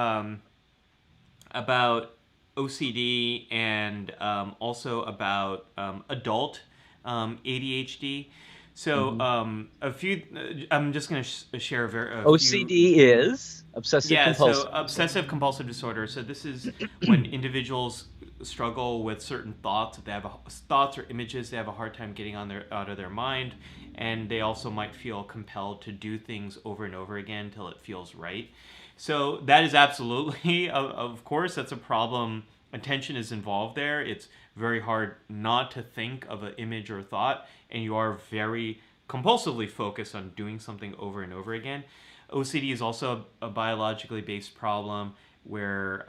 OCD and also about adult ADHD. So I'm just going to share a OCD is obsessive compulsive. So obsessive compulsive disorder. So this is when individuals struggle with certain thoughts. If they have thoughts or images, they have a hard time getting out of their mind, and they also might feel compelled to do things over and over again until it feels right. So that is absolutely, of course, that's a problem. Attention is involved there. It's very hard not to think of an image or thought, and you are very compulsively focused on doing something over and over again. OCD is also a biologically based problem where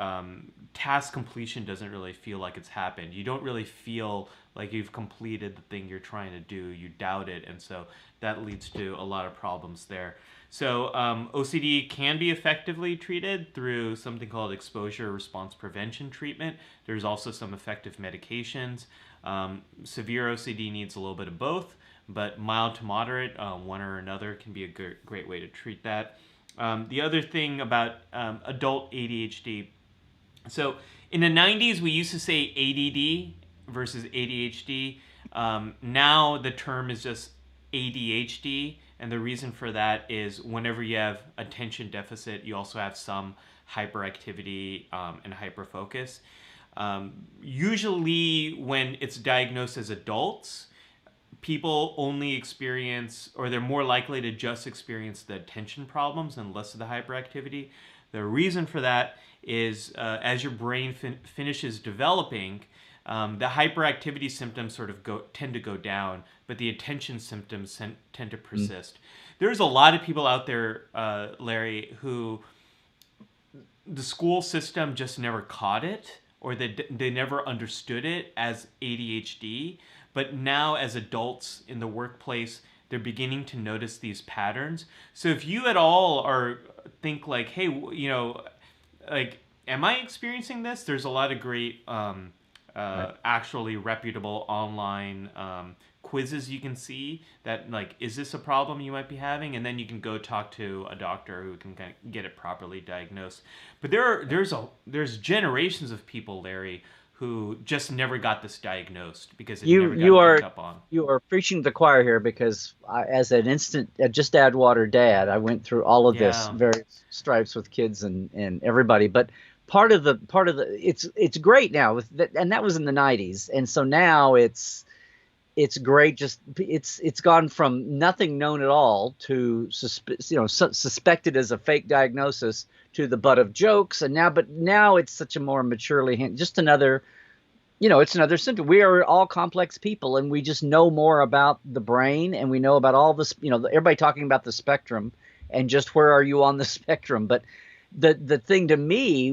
task completion doesn't really feel like it's happened. You don't really feel like you've completed the thing you're trying to do. You doubt it, and so that leads to a lot of problems there. So OCD can be effectively treated through something called exposure response prevention treatment. There's also some effective medications. Severe OCD needs a little bit of both, but mild to moderate, one or another, can be a great way to treat that. The other thing about adult ADHD, so in the 90s we used to say ADD versus ADHD. Now the term is just ADHD, and the reason for that is whenever you have attention deficit, you also have some hyperactivity and hyperfocus. Usually when it's diagnosed as adults, people only experience, or they're more likely to just experience the attention problems and less of the hyperactivity. The reason for that is as your brain finishes developing, the hyperactivity symptoms sort of tend to go down, but the attention symptoms tend to persist. There's a lot of people out there, Larry, who the school system just never caught it, or they never understood it as ADHD. But now as adults in the workplace, they're beginning to notice these patterns. So if you at all think like, hey, like, am I experiencing this? There's a lot of great actually reputable online quizzes you can see that, like, is this a problem you might be having? And then you can go talk to a doctor who can kind of get it properly diagnosed. But there's generations of people, Larry, who just never got this diagnosed because it never got picked up on. You are preaching to the choir here, because as an instant just add water dad, I went through all of this various stripes with kids and everybody. But part of the it's great now and that was in the 90s, and so now it's great. Just it's gone from nothing known at all to suspected as a fake diagnosis to the butt of jokes, and now it's such a more maturely just another, it's another symptom. We are all complex people, and we just know more about the brain, and we know about all this. Everybody talking about the spectrum, and just where are you on the spectrum? But the thing to me,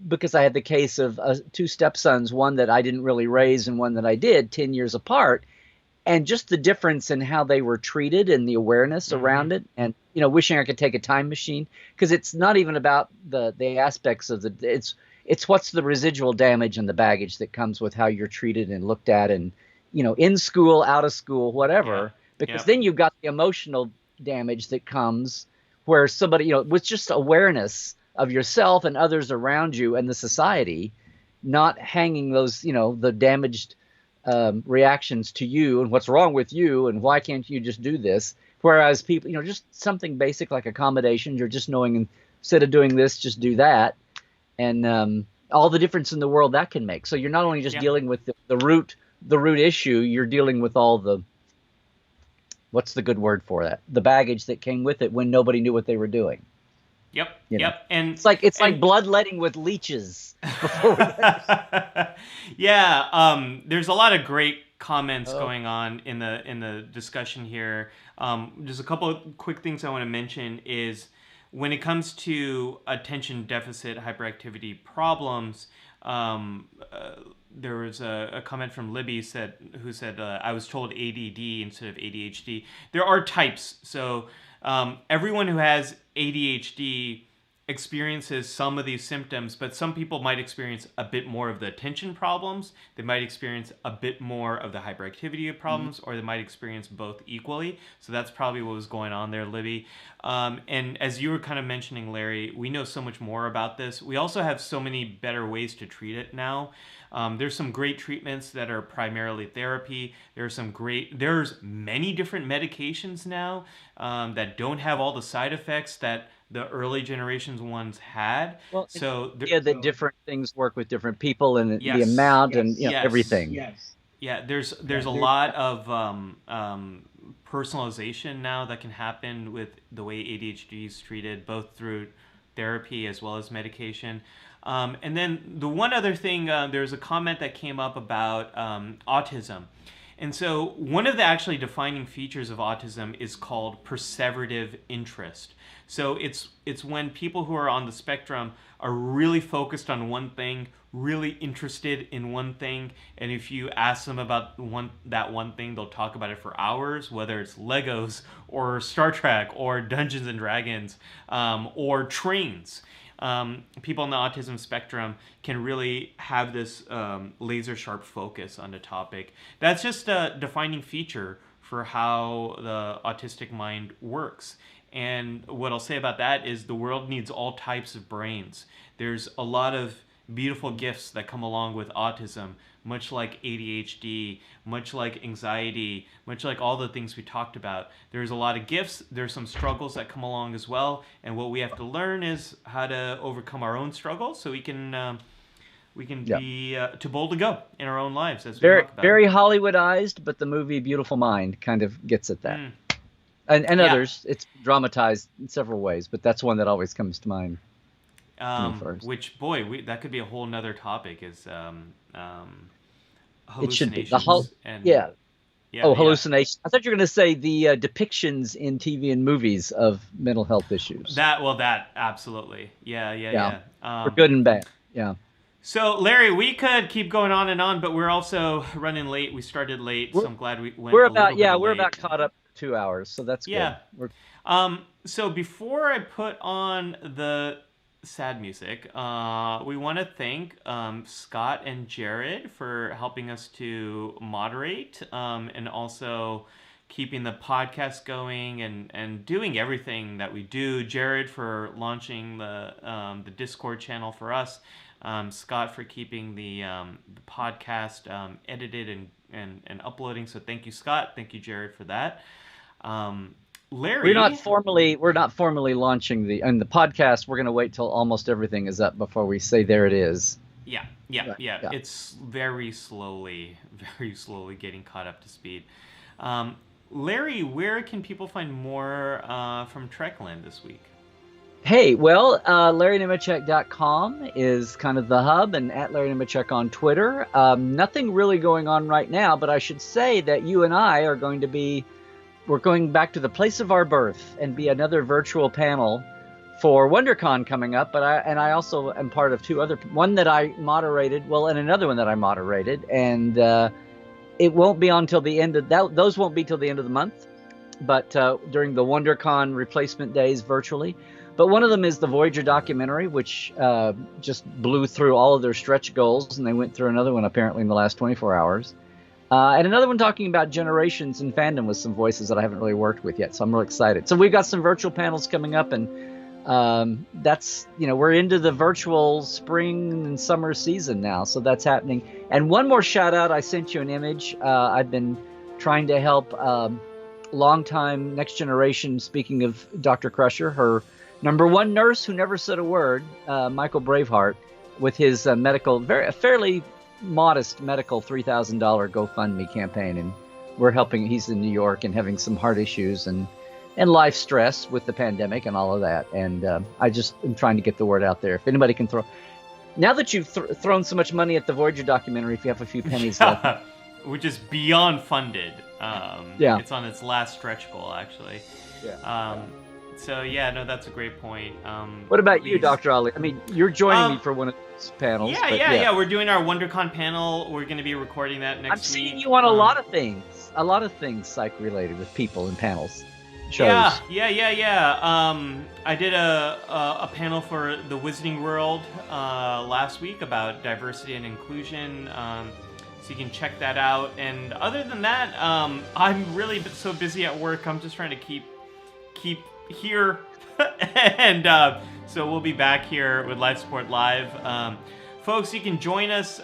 because I had the case of two stepsons, one that I didn't really raise and one that I did, 10 years apart. And just the difference in how they were treated and the awareness around it, and wishing I could take a time machine, because it's not even about the aspects of it's what's the residual damage and the baggage that comes with how you're treated and looked at, and in school, out of school, whatever. Because then you've got the emotional damage that comes where somebody with just awareness of yourself and others around you and the society, not hanging those the damaged reactions to you and what's wrong with you and why can't you just do this, whereas people just something basic like accommodations, you're just knowing instead of doing this, just do that, and all the difference in the world that can make. So you're not only just dealing with the root issue, you're dealing with all the, what's the good word for that, the baggage that came with it when nobody knew what they were doing. Yep. And it's like bloodletting with leeches before there's a lot of great comments going on in the discussion here. Just a couple of quick things I want to mention is when it comes to attention deficit hyperactivity problems, there was a comment from Libby who said I was told ADD instead of ADHD. There are types. So everyone who has ADHD experiences some of these symptoms, but some people might experience a bit more of the attention problems. They might experience a bit more of the hyperactivity problems, or they might experience both equally. So that's probably what was going on there, Libby. And as you were kind of mentioning, Larry, we know so much more about this. We also have so many better ways to treat it now. There's some great treatments that are primarily therapy. There's many different medications now that don't have all the side effects that the early generations ones had. Well, that different things work with different people, and yes, the amount, yes, and yes, everything. Yes. Yeah, there's a lot of personalization now that can happen with the way ADHD is treated, both through therapy as well as medication. And then the one other thing, there's a comment that came up about autism. And so one of the actually defining features of autism is called perseverative interest. So it's when people who are on the spectrum are really focused on one thing, really interested in one thing, and if you ask them about that one thing, they'll talk about it for hours, whether it's Legos or Star Trek or Dungeons and Dragons or trains. People on the autism spectrum can really have this laser sharp focus on the topic. That's just a defining feature for how the autistic mind works. And what I'll say about that is the world needs all types of brains. There's a lot of beautiful gifts that come along with autism, much like ADHD, much like anxiety, much like all the things we talked about. There's a lot of gifts. There's some struggles that come along as well. And what we have to learn is how to overcome our own struggles so we can be too bold to go in our own lives. As we talk about. Very Hollywoodized, but the movie Beautiful Mind kind of gets at that. And others, it's dramatized in several ways, but that's one that always comes to mind. Which, boy, that could be a whole nother topic, is hallucinations. It should be. Hallucinations. I thought you were going to say the depictions in TV and movies of mental health issues. That absolutely. Yeah. For good and bad. Yeah. So, Larry, we could keep going on and on, but we're also running late. We started late, so I'm glad we went we're about caught up 2 hours, so that's good. So before I put on the sad music, we want to thank Scott and Jared for helping us to moderate and also keeping the podcast going and doing everything that we do. Jared for launching the Discord channel for us. Scott for keeping the podcast edited and uploading. So thank you, Scott. Thank you, Jared, for that. Larry, we're not formally launching the podcast. We're going to wait till almost everything is up before we say there it is. Yeah. It's very slowly getting caught up to speed. Larry, where can people find more from Trekland this week? Hey, well, LarryNemecek.com is kind of the hub, and at Larry Nemecek on Twitter. Nothing really going on right now, but I should say that you and I are we're going back to the place of our birth and be another virtual panel for WonderCon coming up. But I also am part of one that I moderated, and another one that I moderated, and it won't be until the end of that. Those won't be till the end of the month, but during the WonderCon replacement days virtually. But one of them is the Voyager documentary, which just blew through all of their stretch goals, and they went through another one apparently in the last 24 hours. And another one talking about generations in fandom with some voices that I haven't really worked with yet, so I'm really excited. So we've got some virtual panels coming up, and that's, we're into the virtual spring and summer season now, so that's happening. And one more shout out, I sent you an image. I've been trying to help longtime Next Generation, speaking of Dr. Crusher, her number one nurse who never said a word, Michael Braveheart, with his fairly modest medical $3,000 GoFundMe campaign. And we're helping. He's in New York and having some heart issues and life stress with the pandemic and all of that. And I just am trying to get the word out there. If anybody can now that you've thrown so much money at the Voyager documentary, if you have a few pennies left. Which is beyond funded. It's on its last stretch goal, actually. So yeah, no, that's a great point. What about you, please- Dr. Ali? I mean, you're joining me for one of these panels. Yeah, but yeah. We're doing our WonderCon panel. We're going to be recording that next week. I'm seeing you on a lot of things psych related with people in panels. Shows. Yeah. I did a panel for the Wizarding World last week about diversity and inclusion. So you can check that out. And other than that, I'm really so busy at work. I'm just trying to keep here. And so we'll be back here with Life Support Live. Folks, you can join us.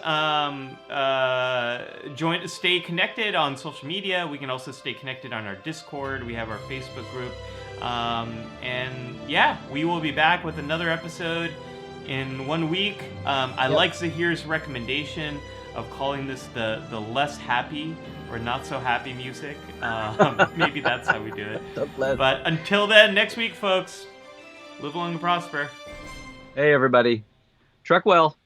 Stay connected on social media. We can also stay connected on our Discord. We have our Facebook group. And yeah, we will be back with another episode in 1 week. I like Zahir's recommendation of calling this the less happy or not so happy music. Maybe that's how we do it. But until then, next week, folks, live long and prosper. Hey, everybody. Truck well.